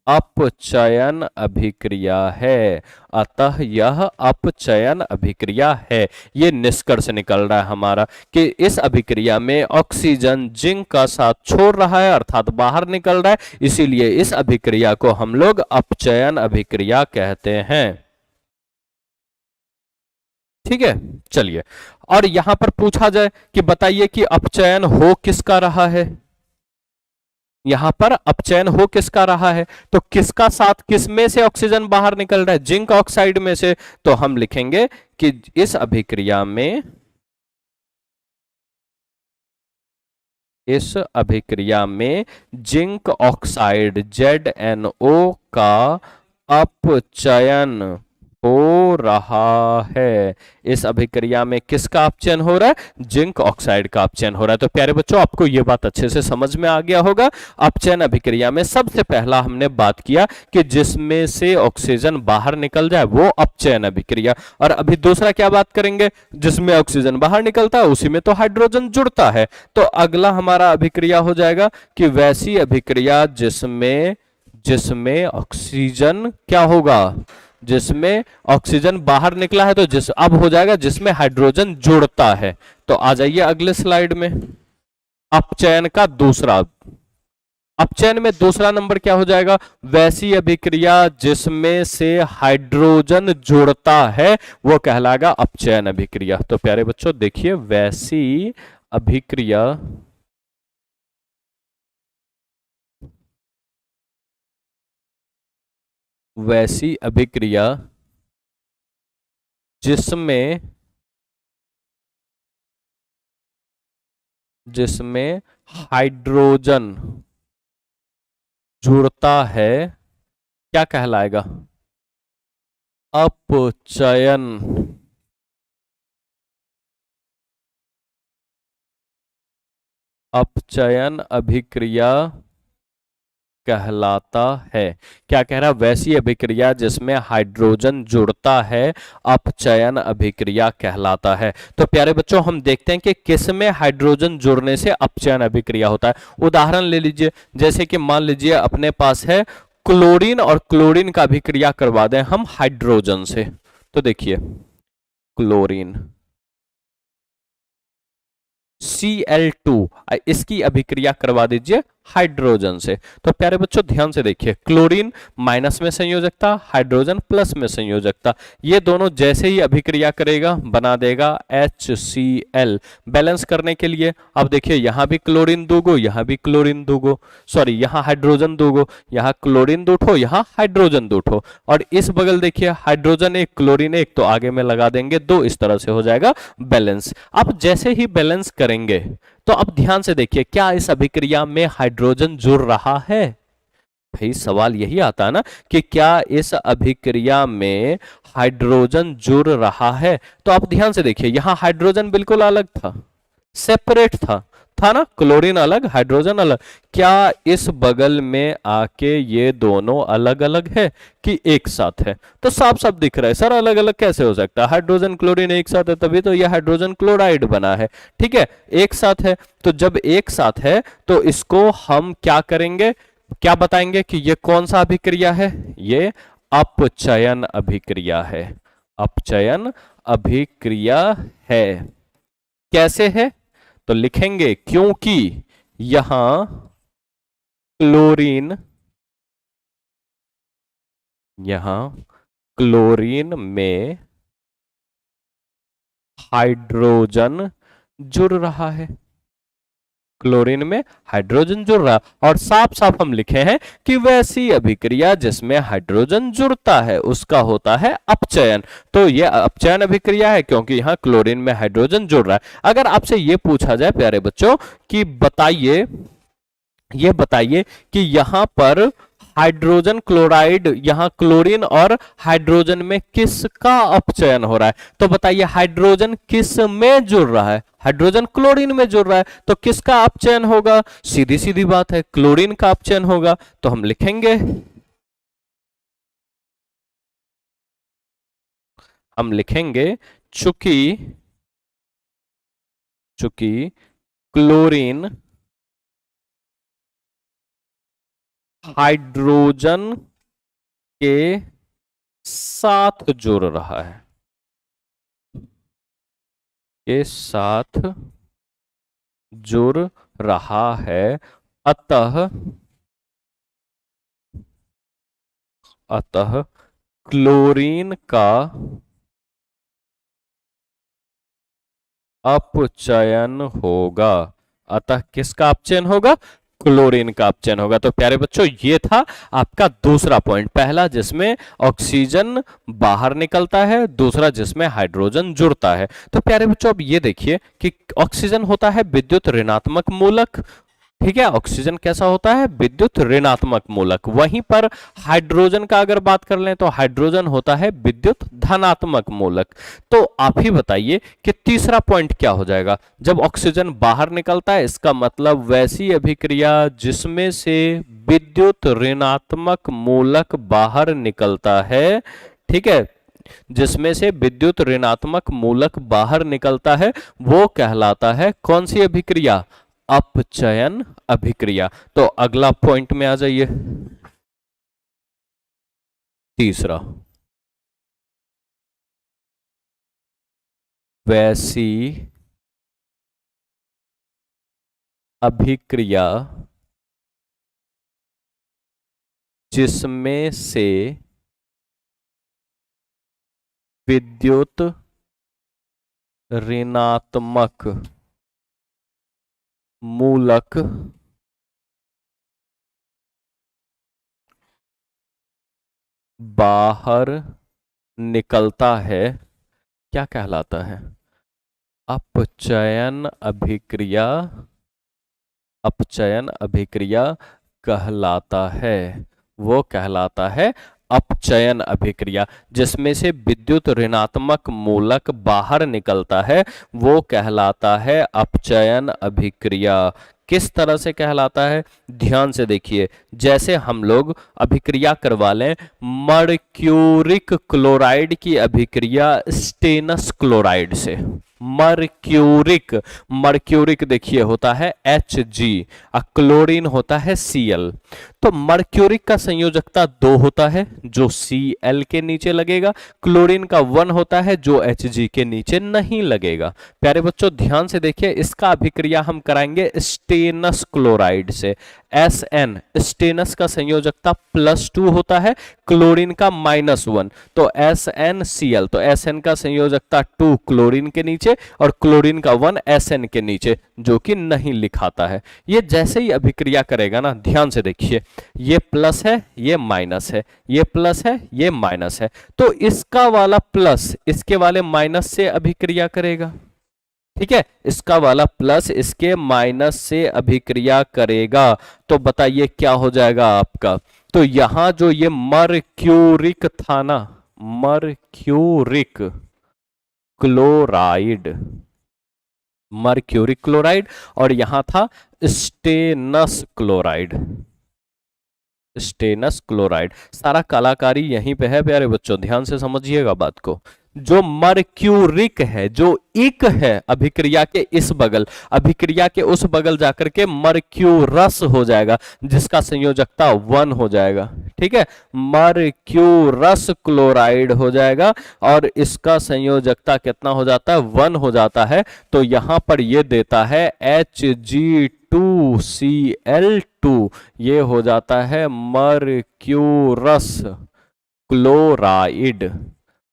A: अपचयन अभिक्रिया है। अतः यह अपचयन अभिक्रिया है। ये निष्कर्ष निकल रहा है हमारा कि इस अभिक्रिया में ऑक्सीजन जिंक का साथ छोड़ रहा है अर्थात बाहर निकल रहा है, इसीलिए इस अभिक्रिया को हम लोग अपचयन अभिक्रिया कहते हैं। ठीक है, चलिए। और यहां पर पूछा जाए कि बताइए कि अपचयन हो किसका रहा है? यहां पर अपचयन हो किसका रहा है? तो किसका साथ, किसमें से ऑक्सीजन बाहर निकल रहा है? जिंक ऑक्साइड में से। तो हम लिखेंगे कि इस अभिक्रिया में, इस अभिक्रिया में जिंक ऑक्साइड ZnO का अपचयन हो रहा है। इस अभिक्रिया में किसका अपचयन हो रहा है? जिंक ऑक्साइड का अपचयन हो रहा है। तो प्यारे बच्चों, आपको यह बात अच्छे से समझ में आ गया होगा। अपचयन अभिक्रिया में सबसे पहला हमने बात किया कि जिसमें से ऑक्सीजन बाहर निकल जाए वो अपचयन अभिक्रिया, और अभी दूसरा क्या बात करेंगे? जिसमें ऑक्सीजन बाहर निकलता है उसी में तो हाइड्रोजन जुड़ता है। तो अगला हमारा अभिक्रिया हो जाएगा कि वैसी अभिक्रिया जिसमें जिसमें ऑक्सीजन क्या होगा? जिसमें ऑक्सीजन बाहर निकला है, तो अब हो जाएगा जिसमें हाइड्रोजन जुड़ता है। तो आ जाइए अगले स्लाइड में। अपचयन का दूसरा, अपचयन में दूसरा नंबर क्या हो जाएगा? वैसी अभिक्रिया जिसमें से हाइड्रोजन जुड़ता है वो कहलाएगा अपचयन अभिक्रिया। तो प्यारे बच्चों देखिए, वैसी अभिक्रिया वैसी अभिक्रिया जिसमें जिसमें हाइड्रोजन जुड़ता है क्या कहलाएगा? अपचयन। अपचयन अभिक्रिया कहलाता है। क्या कह रहा? वैसी अभिक्रिया जिसमें हाइड्रोजन जुड़ता है अपचयन अभिक्रिया कहलाता है। तो प्यारे बच्चों हम देखते हैं कि किस में हाइड्रोजन जुड़ने से अपचयन अभिक्रिया होता है। उदाहरण ले लीजिए, जैसे कि मान लीजिए अपने पास है क्लोरीन, और क्लोरीन का अभिक्रिया करवा दें हम हाइड्रोजन से। तो देखिए क्लोरीन Cl2, इसकी अभिक्रिया करवा दीजिए हाइड्रोजन से। तो प्यारे बच्चों ध्यान से देखिए, क्लोरीन माइनस में संयोजकता, हाइड्रोजन प्लस में संयोजकता, ये दोनों जैसे ही अभिक्रिया करेगा बना देगा HCl। बैलेंस करने के लिए अब देखिए यहां भी क्लोरीन दूगो, यहां भी क्लोरीन दूगो, सॉरी यहां हाइड्रोजन दूगो, यहां क्लोरीन दूठो, यहां हाइड्रोजन दूठो, और इस बगल देखिए हाइड्रोजन एक क्लोरीन एक, तो आगे में लगा देंगे दो, इस तरह से हो जाएगा बैलेंस। अब जैसे ही बैलेंस करेंगे तो अब ध्यान से देखिए, क्या इस अभिक्रिया में हाइड्रोजन जुड़ रहा है? भाई सवाल यही आता है ना कि क्या इस अभिक्रिया में हाइड्रोजन जुड़ रहा है? तो आप ध्यान से देखिए, यहां हाइड्रोजन बिल्कुल अलग था, सेपरेट था ना, क्लोरीन अलग हाइड्रोजन अलग। क्या इस बगल में आके ये दोनों अलग अलग है कि एक साथ है? तो साफ साफ दिख रहा है सर अलग अलग कैसे हो सकता है, हाइड्रोजन क्लोरीन एक साथ है तभी तो ये हाइड्रोजन क्लोराइड बना है। ठीक है, एक साथ है, तो जब एक साथ है तो इसको हम क्या करेंगे, क्या बताएंगे कि ये कौन सा अभिक्रिया है? ये अपचयन अभिक्रिया है। अपचयन अभिक्रिया है। कैसे है? तो लिखेंगे क्योंकि यहां क्लोरीन, यहां क्लोरीन में हाइड्रोजन जुड़ रहा है, क्लोरीन में हाइड्रोजन जुड़ रहा है। और साफ साफ हम लिखे हैं कि वैसी अभिक्रिया जिसमें हाइड्रोजन जुड़ता है उसका होता है अपचयन। तो यह अपचयन अभिक्रिया है क्योंकि यहां क्लोरीन में हाइड्रोजन जुड़ रहा है। अगर आपसे यह पूछा जाए प्यारे बच्चों कि बताइए, ये बताइए कि यहां पर हाइड्रोजन क्लोराइड, यहां क्लोरीन और हाइड्रोजन में किसका अपचयन हो रहा है? तो बताइए हाइड्रोजन किस में जुड़ रहा है? हाइड्रोजन क्लोरीन में जुड़ रहा है, तो किसका अपचयन होगा? सीधी सीधी बात है, क्लोरीन का अपचयन होगा। तो हम लिखेंगे, हम लिखेंगे चूंकि, चूंकि क्लोरीन हाइड्रोजन के साथ जुड़ रहा है, के साथ जुड़ रहा है, अतः, अतः क्लोरीन का अपचयन होगा। अतः किसका अपचयन होगा? क्लोरीन का अपचयन होगा। तो प्यारे बच्चों ये था आपका दूसरा पॉइंट, पहला जिसमें ऑक्सीजन बाहर निकलता है, दूसरा जिसमें हाइड्रोजन जुड़ता है। तो प्यारे बच्चों अब ये देखिए कि ऑक्सीजन होता है विद्युत ऋणात्मक मूलक, ठीक है, ऑक्सीजन कैसा होता है? विद्युत ऋणात्मक मूलक। वहीं पर हाइड्रोजन का अगर बात कर लें तो हाइड्रोजन होता है विद्युत धनात्मक मूलक। तो आप ही बताइए कि तीसरा पॉइंट क्या हो जाएगा? जब ऑक्सीजन बाहर निकलता है इसका मतलब वैसी अभिक्रिया जिसमें से विद्युत ऋणात्मक मूलक बाहर निकलता है, ठीक है, जिसमें से विद्युत ऋणात्मक मूलक बाहर निकलता है वो कहलाता है कौन सी अभिक्रिया? अपचयन अभिक्रिया। तो अगला पॉइंट में आ जाइए, तीसरा, वैसी अभिक्रिया जिसमें से विद्युत ऋणात्मक मूलक बाहर निकलता है क्या कहलाता है? अपचयन अभिक्रिया अपचयन अभिक्रिया कहलाता है। वो कहलाता है अपचयन अभिक्रिया, जिसमें से विद्युत ऋणात्मक मूलक बाहर निकलता है, वो कहलाता है अपचयन अभिक्रिया। किस तरह से कहलाता है, ध्यान से देखिए। जैसे हम लोग अभिक्रिया करवा लें मर्क्यूरिक क्लोराइड की अभिक्रिया स्टेनस क्लोराइड से। मर्क्यूरिक, मर्क्यूरिक देखिए होता है Hg, क्लोरीन होता है Cl। तो मर्क्यूरिक का संयोजकता 2 होता है जो Cl के नीचे लगेगा, क्लोरीन का 1 होता है जो Hg के नीचे नहीं लगेगा। प्यारे बच्चों ध्यान से देखिए, इसका अभिक्रिया हम कराएंगे स्टेनस क्लोराइड से। Sn, स्टेनस का संयोजकता +2 होता है, क्लोरीन का -1, तो SnCl, तो Sn का संयोजकता 2 क्लोरीन के नीचे और क्लोरीन का 1 Sn के नीचे, जो कि नहीं लिखाता है। ये जैसे ही अभिक्रिया करेगा ना, ध्यान से देखिए, ये प्लस है ये माइनस है, ये प्लस है ये माइनस है, तो इसका वाला प्लस इसके वाले माइनस से अभिक्रिया करेगा। ठीक है, इसका वाला प्लस इसके माइनस से अभिक्रिया करेगा। तो बताइए क्या हो जाएगा आपका। तो यहां जो ये मर्क्यूरिक था ना, मर्क्यूरिक क्लोराइड, मर्क्यूरिक क्लोराइड, और यहां था स्टेनस क्लोराइड। स्टेनस क्लोराइड, सारा कलाकारी यहीं पे है प्यारे बच्चों, ध्यान से समझिएगा बात को। जो मर्क्यूरिक है, जो इक है अभिक्रिया के इस बगल, अभिक्रिया के उस बगल जाकर के मर्क्यूरस हो जाएगा, जिसका संयोजकता 1 हो जाएगा। ठीक है, मर्क्यूरस क्लोराइड हो जाएगा और इसका संयोजकता कितना हो जाता है, 1 हो जाता है। तो यहां पर ये देता है Hg2Cl2, ये हो जाता है मर्क्यूरस क्लोराइड।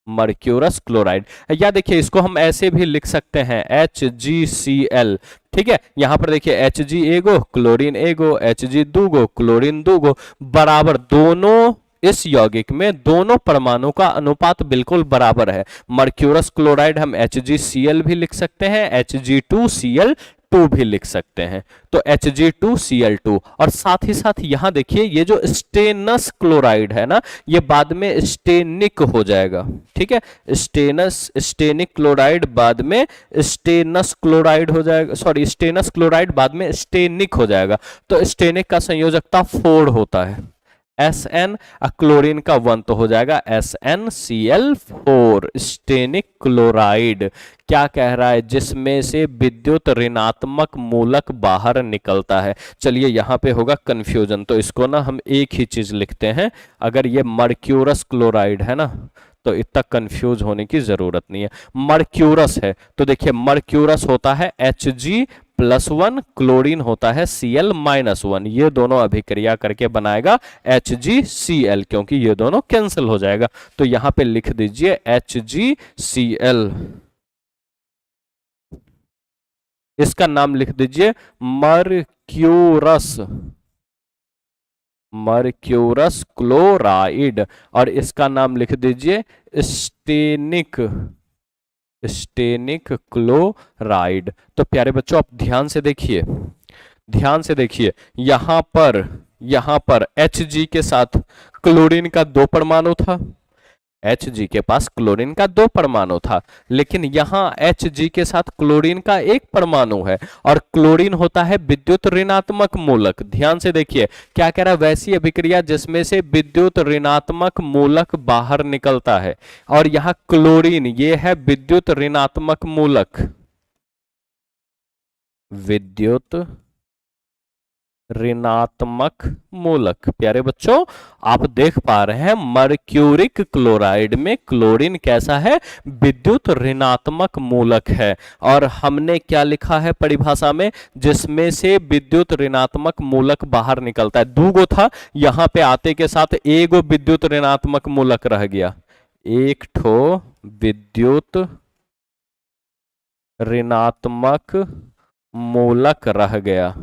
A: मर्क्यूरस क्लोराइड, या देखिए इसको हम ऐसे भी लिख सकते हैं HgCl। ठीक है, यहां पर देखिए Hg एगो, क्लोरीन एगो, Hg दूगो, क्लोरीन दूगो, बराबर दोनों इस यौगिक में दोनों परमाणु का अनुपात बिल्कुल बराबर है। मर्क्यूरस क्लोराइड हम HgCl भी लिख सकते हैं, Hg2Cl2 भी लिख सकते हैं, तो Hg2Cl2। और साथ ही साथ यहां देखिए ये जो स्टेनस क्लोराइड है ना, ये बाद में स्टेनिक हो जाएगा। ठीक है, स्टेनस, स्टेनिक क्लोराइड बाद में स्टेनस क्लोराइड हो जाएगा, सॉरी स्टेनस क्लोराइड बाद में स्टेनिक हो जाएगा। तो स्टेनिक का संयोजकता 4 होता है, Sn, क्लोरीन का 1 तो हो जाएगा SnCl4, स्टेनिक क्लोराइड। क्या कह रहा है, जिसमें से विद्युत ऋणात्मक मूलक बाहर निकलता है। चलिए यहां पे होगा कंफ्यूजन, तो इसको ना हम एक ही चीज लिखते हैं। अगर ये मर्क्यूरस क्लोराइड है ना, तो इतना कंफ्यूज होने की जरूरत नहीं है। मर्क्यूरस है तो देखिए मर्क्यूरस होता है Hg+1, क्लोरीन होता है Cl-1, ये दोनों अभिक्रिया करके बनाएगा HgCl, क्योंकि ये दोनों कैंसिल हो जाएगा। तो यहां पे लिख दीजिए HgCl, इसका नाम लिख दीजिए मर्क्यूरस, मर्क्यूरस क्लोराइड, और इसका नाम लिख दीजिए स्टेनिक, स्टेनिक क्लोराइड। तो प्यारे बच्चों आप ध्यान से देखिए, ध्यान से देखिए, यहां पर Hg के साथ क्लोरीन का 2 परमाणु था, Hg के पास क्लोरीन का 2 परमाणु था, लेकिन यहां Hg के साथ क्लोरीन का 1 परमाणु है, और क्लोरीन होता है विद्युत ऋणात्मक मूलक। ध्यान से देखिए क्या कह रहा है, वैसी अभिक्रिया जिसमें से विद्युत ऋणात्मक मूलक बाहर निकलता है, और यहां क्लोरीन ये है विद्युत ऋणात्मक मूलक, विद्युत ऋणात्मक मूलक। प्यारे बच्चों आप देख पा रहे हैं मर्क्यूरिक क्लोराइड में क्लोरीन कैसा है, विद्युत ऋणात्मक मूलक है। और हमने क्या लिखा है परिभाषा में, जिसमें से विद्युत ऋणात्मक मूलक बाहर निकलता है। दूगो था, यहां पे आते के साथ एगो विद्युत ऋणात्मक मूलक रह गया, एक ठो विद्युत ऋणात्मक मूलक रह गया।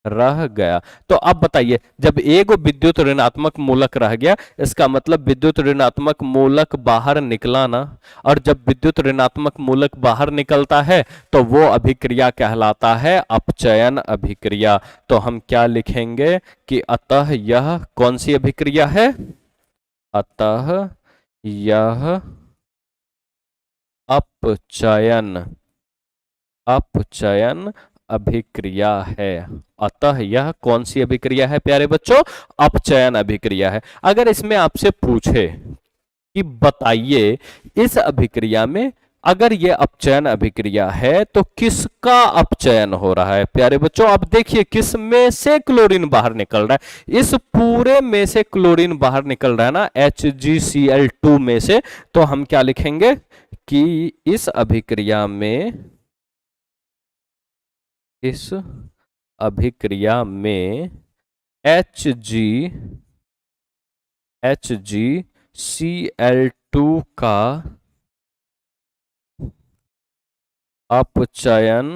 A: रह गया। तो अब बताइए, जब एक विद्युत ऋणात्मक मूलक रह गया, इसका मतलब विद्युत ऋणात्मक मूलक बाहर निकला ना। और जब विद्युत ऋणात्मक मूलक बाहर निकलता है तो वो अभिक्रिया कहलाता है अपचयन अभिक्रिया। तो हम क्या लिखेंगे कि अतः यह कौन सी अभिक्रिया है? अतः यह अपचयन अपचयन अभिक्रिया है। अतः यह कौन सी अभिक्रिया है प्यारे बच्चों? अपचयन अभिक्रिया है। अगर इसमें आपसे पूछे कि बताइए इस अभिक्रिया में, अगर यह अपचयन अभिक्रिया है तो किसका अपचयन हो रहा है? प्यारे बच्चों आप देखिए, किस में से क्लोरीन बाहर निकल रहा है? इस पूरे में से क्लोरीन बाहर निकल रहा है ना, HgCl2 में से। तो हम क्या लिखेंगे कि इस अभिक्रिया में HgCl2 का अपचयन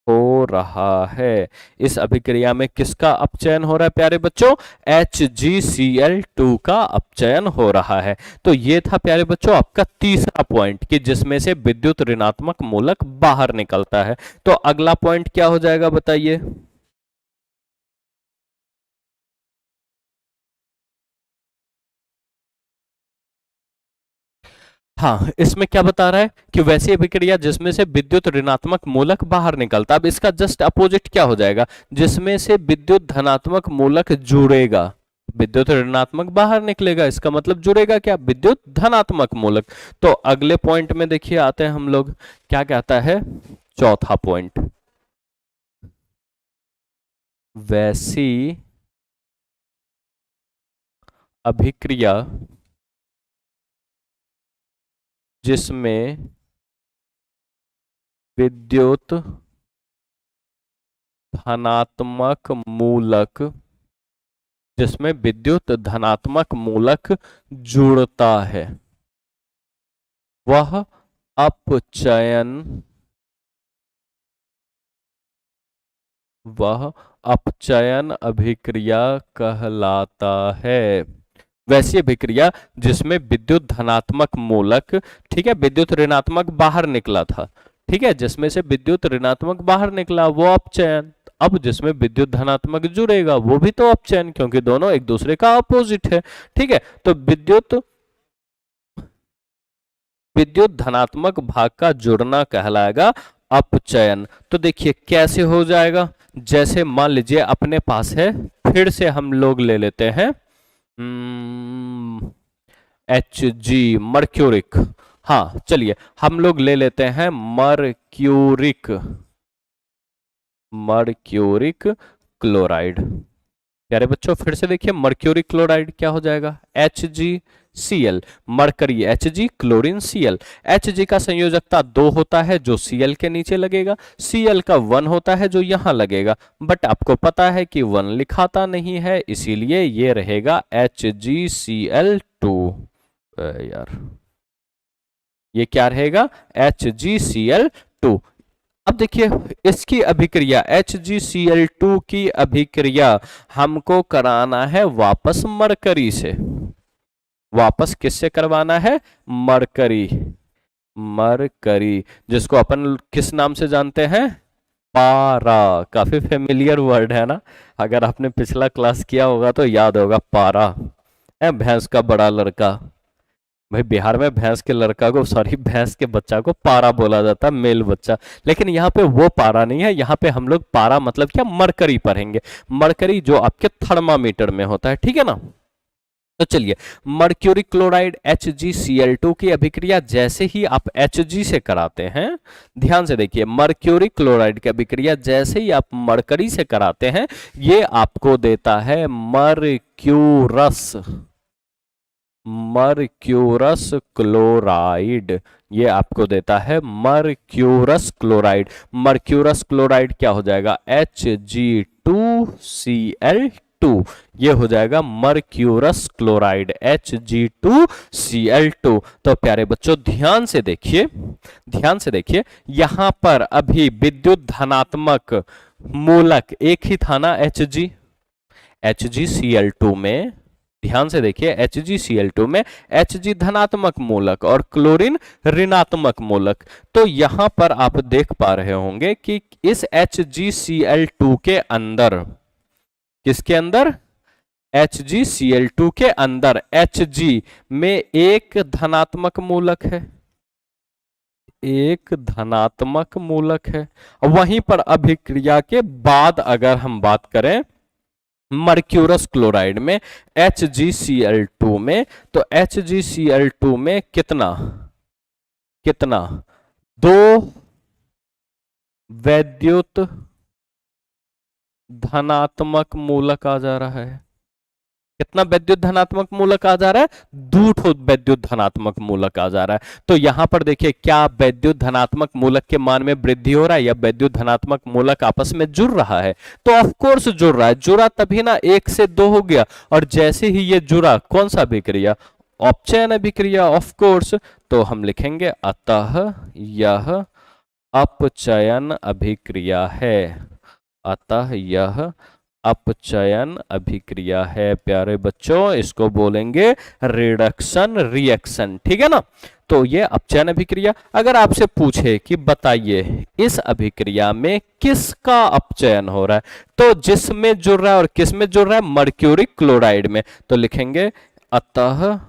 A: हो रहा है। इस अभिक्रिया में किसका अपचयन हो रहा है प्यारे बच्चों? HgCl2 का अपचयन हो रहा है। तो ये था प्यारे बच्चों आपका तीसरा पॉइंट, कि जिसमें से विद्युत ऋणात्मक मूलक बाहर निकलता है। तो अगला पॉइंट क्या हो जाएगा बताइए? हाँ, इसमें क्या बता रहा है कि वैसी अभिक्रिया जिसमें से विद्युत ऋणात्मक मूलक बाहर निकलता। अब इसका जस्ट अपोजिट क्या हो जाएगा? जिसमें से विद्युत धनात्मक मूलक जुड़ेगा। विद्युत ऋणात्मक बाहर निकलेगा, इसका मतलब जुड़ेगा क्या? विद्युत धनात्मक मूलक। तो अगले पॉइंट में देखिए आते हैं हम लोग, क्या कहता है चौथा पॉइंट? वैसी अभिक्रिया जिसमें विद्युत धनात्मक मूलक जुड़ता है, वह अपचयन अभिक्रिया कहलाता है। वैसी अभिक्रिया जिसमें विद्युत धनात्मक मूलक, ठीक है, विद्युत ऋणात्मक बाहर निकला था, ठीक है, जिसमें से विद्युत ऋणात्मक बाहर निकला वो अपचयन। अब जिसमें विद्युत धनात्मक जुड़ेगा वो भी तो अपचयन, क्योंकि दोनों एक दूसरे का अपोजिट है। ठीक है, तो विद्युत धनात्मक भाग का जुड़ना कहलाएगा अपचयन। तो देखिए कैसे हो जाएगा? जैसे मान लीजिए अपने पास है, फिर से हम लोग ले लेते हैं Hg मर्क्यूरिक। हाँ चलिए हम लोग ले लेते हैं मर्क्यूरिक क्लोराइड। प्यारे बच्चों फिर से देखिए, मर्क्यूरिक क्लोराइड क्या हो जाएगा? HgCl, mercury Hg, chlorine Cl। Hg का संयोजकता 2 होता है जो Cl के नीचे लगेगा, Cl का 1 होता है जो यहां लगेगा। बट आपको पता है कि 1 लिखाता नहीं है, इसीलिए ये रहेगा HgCl2। यार ये क्या रहेगा? HgCl2। अब देखिए इसकी अभिक्रिया, HgCl2 की अभिक्रिया हमको कराना है वापस मरकरी से। वापस किससे करवाना है? मरकरी, जिसको अपन किस नाम से जानते हैं? पारा। काफी फेमिलियर वर्ड है ना, अगर आपने पिछला क्लास किया होगा तो याद होगा। पारा है भैंस का बड़ा लड़का। भाई बिहार में भैंस के लड़का को, सॉरी भैंस के बच्चा को पारा बोला जाता है, मेल बच्चा। लेकिन यहाँ पे वो पारा नहीं है, यहाँ पे हम लोग पारा मतलब क्या, मरकरी पढ़ेंगे। मरकरी जो आपके थर्मामीटर में होता है, ठीक है ना। तो चलिए, मर्क्यूरिक क्लोराइड HgCl2 की अभिक्रिया जैसे ही आप Hg से कराते हैं, ध्यान से देखिए, मर्क्यूरिक क्लोराइड की अभिक्रिया जैसे ही आप मरकरी से कराते हैं, ये आपको देता है मर्क्यूरस क्लोराइड। ये आपको देता है मर्क्यूरस क्लोराइड। मर्क्यूरस क्लोराइड क्या हो जाएगा? Hg2Cl2। Hg2, ये हो जाएगा मर्क्यूरस क्लोराइड Hg2Cl2। तो प्यारे बच्चों ध्यान से देखिए, ध्यान से देखिए, यहां पर अभी विद्युत धनात्मक मूलक एक ही था ना, HgCl2 में, ध्यान से देखिए HgCl2 में Hg धनात्मक मूलक और क्लोरीन ऋणात्मक मूलक। तो यहां पर आप देख पा रहे होंगे कि इस HgCl2 के अंदर, किसके अंदर, HgCl2 के अंदर Hg में एक धनात्मक मूलक है, एक धनात्मक मूलक है। वहीं पर अभिक्रिया के बाद अगर हम बात करें मर्क्यूरस क्लोराइड में HgCl2 में, तो HgCl2 में कितना कितना दो वैद्युत धनात्मक मूलक आ जा रहा है। कितना वैद्युत धनात्मक मूलक आ जा रहा है, दो वैद्युत धनात्मक मूलक आ जा रहा है। तो यहां पर देखिए क्या वैद्युत धनात्मक मूलक के मान में वृद्धि हो रहा है या वैद्युत धनात्मक मूलक आपस में जुड़ रहा है? तो ऑफ कोर्स जुड़ रहा है, जुड़ा तभी ना 1 से 2 हो गया, और जैसे ही ये जुड़ा, कौन सा अभिक्रिया, अपचयन अभिक्रिया ऑफ कोर्स। तो हम लिखेंगे अतः यह अपचयन अभिक्रिया है, अतः यह अपचयन अभिक्रिया है प्यारे बच्चों, इसको बोलेंगे रिडक्शन रिएक्शन, ठीक है ना। तो ये अपचयन अभिक्रिया। अगर आपसे पूछे कि बताइए इस अभिक्रिया में किसका अपचयन हो रहा है, तो जिसमें जुड़ रहा है और किस में जुड़ रहा है, मर्क्यूरिक क्लोराइड में, तो लिखेंगे अतः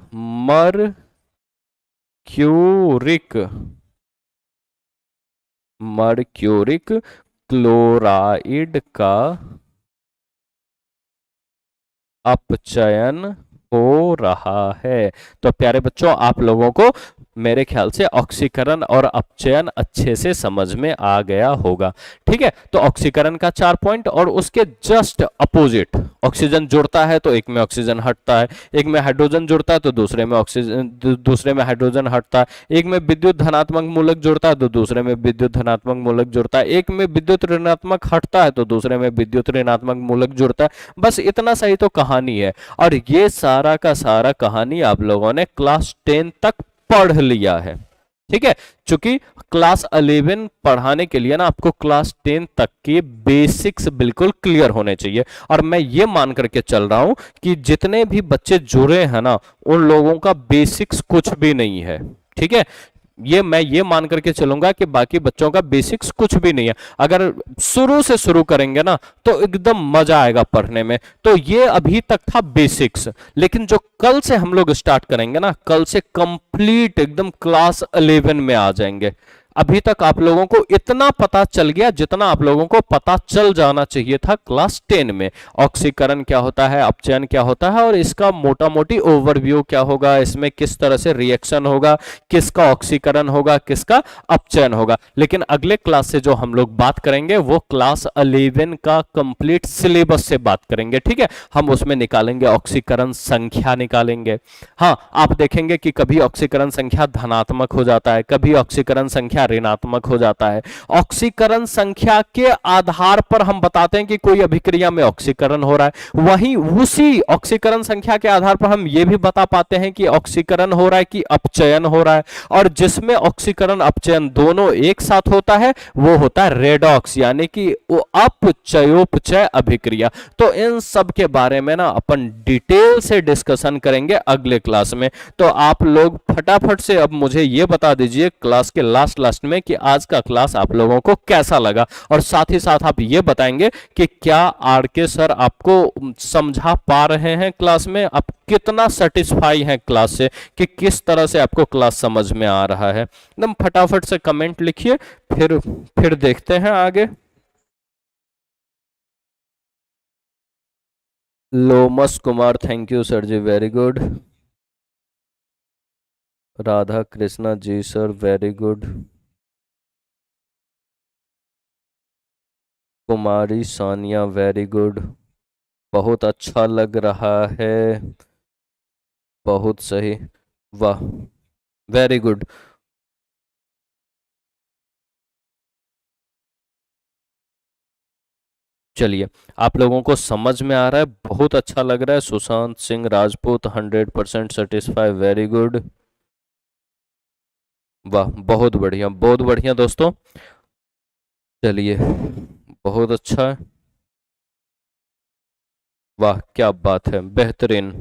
A: मर्क्यूरिक क्लोराइड का अपचयन हो रहा है। तो प्यारे बच्चों आप लोगों को मेरे ख्याल से ऑक्सीकरण और अपचयन अच्छे से समझ में आ गया होगा, ठीक है। तो ऑक्सीकरण का 4 पॉइंट, और उसके जस्ट अपोजिट, ऑक्सीजन जुड़ता है तो एक में ऑक्सीजन हटता है, एक में हाइड्रोजन जुड़ता है तो दूसरे में ऑक्सीजन, दूसरे में हाइड्रोजन हटता है, एक में विद्युत धनात्मक मूलक जुड़ता है तो दूसरे में विद्युत धनात्मक मूलक जुड़ता है, एक में विद्युत ऋणात्मक हटता है तो दूसरे में विद्युत ऋणात्मक मूलक जुड़ता है। बस इतना सही तो कहानी है, और ये सारा का सारा कहानी आप लोगों ने क्लास 10 तक पढ़ लिया है, ठीक है। चूंकि क्लास 11 पढ़ाने के लिए ना आपको क्लास 10 तक के बेसिक्स बिल्कुल क्लियर होने चाहिए, और मैं ये मान करके चल रहा हूं कि जितने भी बच्चे जुड़े हैं ना उन लोगों का बेसिक्स कुछ भी नहीं है, ठीक है। मैं ये मान करके चलूंगा कि बाकी बच्चों का बेसिक्स कुछ भी नहीं है। अगर शुरू से शुरू करेंगे ना तो एकदम मजा आएगा पढ़ने में। तो ये अभी तक था बेसिक्स, लेकिन जो कल से हम लोग स्टार्ट करेंगे ना, कल से कंप्लीट एकदम क्लास 11 में आ जाएंगे। अभी तक आप लोगों को इतना पता चल गया जितना आप लोगों को पता चल जाना चाहिए था क्लास 10 में। ऑक्सीकरण क्या होता है, अपचयन क्या होता है, और इसका मोटा मोटी ओवरव्यू क्या होगा, इसमें किस तरह से रिएक्शन होगा, किसका ऑक्सीकरण होगा, किसका अपचयन होगा। लेकिन अगले क्लास से जो हम लोग बात करेंगे वो क्लास 11 का कंप्लीट सिलेबस से बात करेंगे, ठीक है। हम उसमें निकालेंगे ऑक्सीकरण संख्या निकालेंगे। हाँ, आप देखेंगे कि कभी ऑक्सीकरण संख्या धनात्मक हो जाता है, कभी ऑक्सीकरण संख्या ऋणात्मक हो जाता है। ऑक्सीकरण संख्या के आधार पर हम बताते हैं कि कोई अभिक्रिया में ऑक्सीकरण हो रहा है, वहीं उसी ऑक्सीकरण संख्या के आधार पर हम यह भी बता पाते हैं कि ऑक्सीकरण हो रहा है कि अपचयन हो रहा है। और जिसमें ऑक्सीकरण अपचयन दोनों एक साथ होता है वो होता है रेडॉक्स, यानी कि वो अपचयोपचय अभिक्रिया। तो इन सब के बारे में ना अपन डिटेल से डिस्कशन करेंगे अगले क्लास में। तो आप लोग फटाफट से अब मुझे ये बता दीजिए क्लास के लास्ट में कि आज का क्लास आप लोगों को कैसा लगा, और साथ ही साथ आप ये बताएंगे कि क्या आर के सर आपको समझा पा रहे हैं क्लास में, आप कितना सेटिस्फाई हैं क्लास से, कि किस तरह से आपको क्लास समझ में आ रहा है। एकदम फटाफट से कमेंट लिखिए, फिर देखते हैं आगे। Lomas Kumar, thank you sir ji, very good. Radha Krishna ji sir, very good. Kumari Sania, very good, बहुत अच्छा लग रहा है, बहुत सही, वाह, वेरी गुड। चलिए, आप लोगों को समझ में आ रहा है, बहुत अच्छा लग रहा है। Sushant Singh Rajput 100% satisfy, very good, वाह, बहुत बढ़िया दोस्तों। चलिए, बहुत अच्छा है, वाह क्या बात है, बेहतरीन।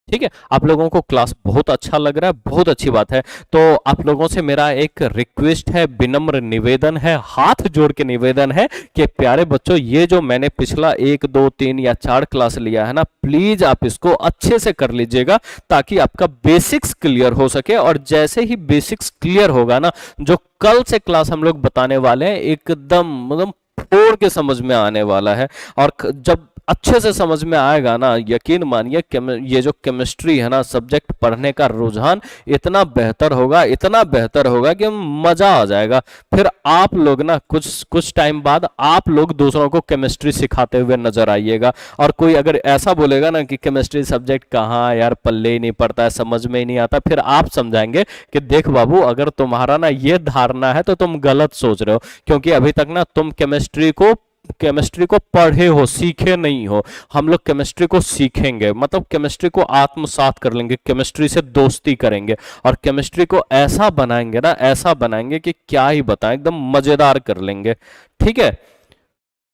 A: ठीक है, आप लोगों को क्लास बहुत अच्छा लग रहा है, बहुत अच्छी बात है। तो आप लोगों से मेरा एक रिक्वेस्ट है, विनम्र निवेदन है, हाथ जोड़ के निवेदन है कि प्यारे बच्चों, ये जो मैंने पिछला 1 2 3 या 4 क्लास लिया है ना, प्लीज आप इसको अच्छे से कर लीजिएगा, ताकि आपका बेसिक्स क्लियर हो सके। और जैसे ही बेसिक्स क्लियर होगा ना, जो कल से क्लास हम लोग बताने वाले हैं, एकदम मतलब फोड़ के समझ में आने वाला है। और जब अच्छे से समझ में आएगा ना, यकीन मानिए, ये जो केमिस्ट्री है ना, सब्जेक्ट पढ़ने का रुझान इतना बेहतर होगा, इतना बेहतर होगा कि मजा आ जाएगा। फिर आप लोग ना कुछ कुछ टाइम बाद आप लोग दूसरों को केमिस्ट्री सिखाते हुए नजर आइएगा। और कोई अगर ऐसा बोलेगा ना कि केमिस्ट्री सब्जेक्ट कहाँ यार, पल्ले ही नहीं पड़ता है, समझ में ही नहीं आता, फिर आप समझाएंगे कि देख बाबू, अगर तुम्हारा ना ये धारणा है तो तुम गलत सोच रहे हो, क्योंकि अभी तक ना तुम केमिस्ट्री को पढ़े हो, सीखे नहीं हो। हम लोग केमिस्ट्री को सीखेंगे, मतलब केमिस्ट्री को आत्मसात कर लेंगे, केमिस्ट्री से दोस्ती करेंगे, और केमिस्ट्री को ऐसा बनाएंगे ना, ऐसा बनाएंगे कि क्या ही बताएं, एकदम मजेदार कर लेंगे। ठीक है,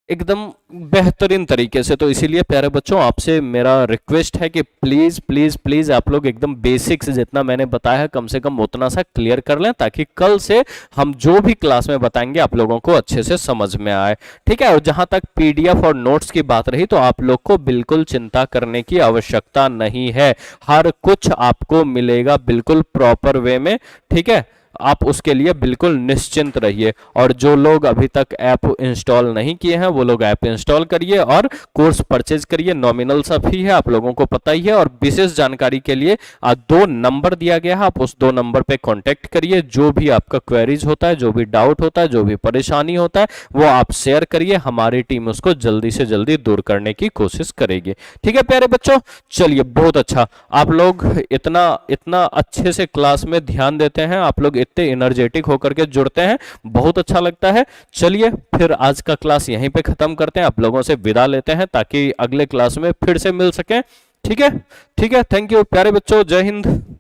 A: एकदम बेहतरीन तरीके से। तो इसीलिए प्यारे बच्चों, आपसे मेरा रिक्वेस्ट है कि प्लीज प्लीज प्लीज आप लोग एकदम बेसिक्स जितना मैंने बताया है, कम से कम उतना सा क्लियर कर लें, ताकि कल से हम जो भी क्लास में बताएंगे आप लोगों को अच्छे से समझ में आए। ठीक है, और जहां तक पीडीएफ और नोट्स की बात रही, तो आप लोग को बिल्कुल चिंता करने की आवश्यकता नहीं है, हर कुछ आपको मिलेगा बिल्कुल प्रॉपर वे में। ठीक है, आप उसके लिए बिल्कुल निश्चिंत रहिए। और जो लोग अभी तक ऐप इंस्टॉल नहीं किए हैं, वो लोग ऐप इंस्टॉल करिए और कोर्स परचेज करिए। नॉमिनल सा फी है, आप लोगों को पता ही है। और विशेष जानकारी के लिए 2 नंबर दिया गया है, आप उस 2 नंबर पे कांटेक्ट करिए। जो भी आपका क्वेरीज होता है, जो भी डाउट होता है, जो भी परेशानी होता है, वो आप शेयर करिए, हमारी टीम उसको जल्दी से जल्दी दूर करने की कोशिश करेगी। ठीक है प्यारे बच्चों, चलिए बहुत अच्छा, आप लोग इतना इतना अच्छे से क्लास में ध्यान देते हैं, आप लोग इतने एनर्जेटिक होकर के जुड़ते हैं, बहुत अच्छा लगता है। चलिए फिर आज का क्लास यहीं पे खत्म करते हैं, आप लोगों से विदा लेते हैं, ताकि अगले क्लास में फिर से मिल सकें। ठीक है, ठीक है, थैंक यू प्यारे बच्चों, जय हिंद।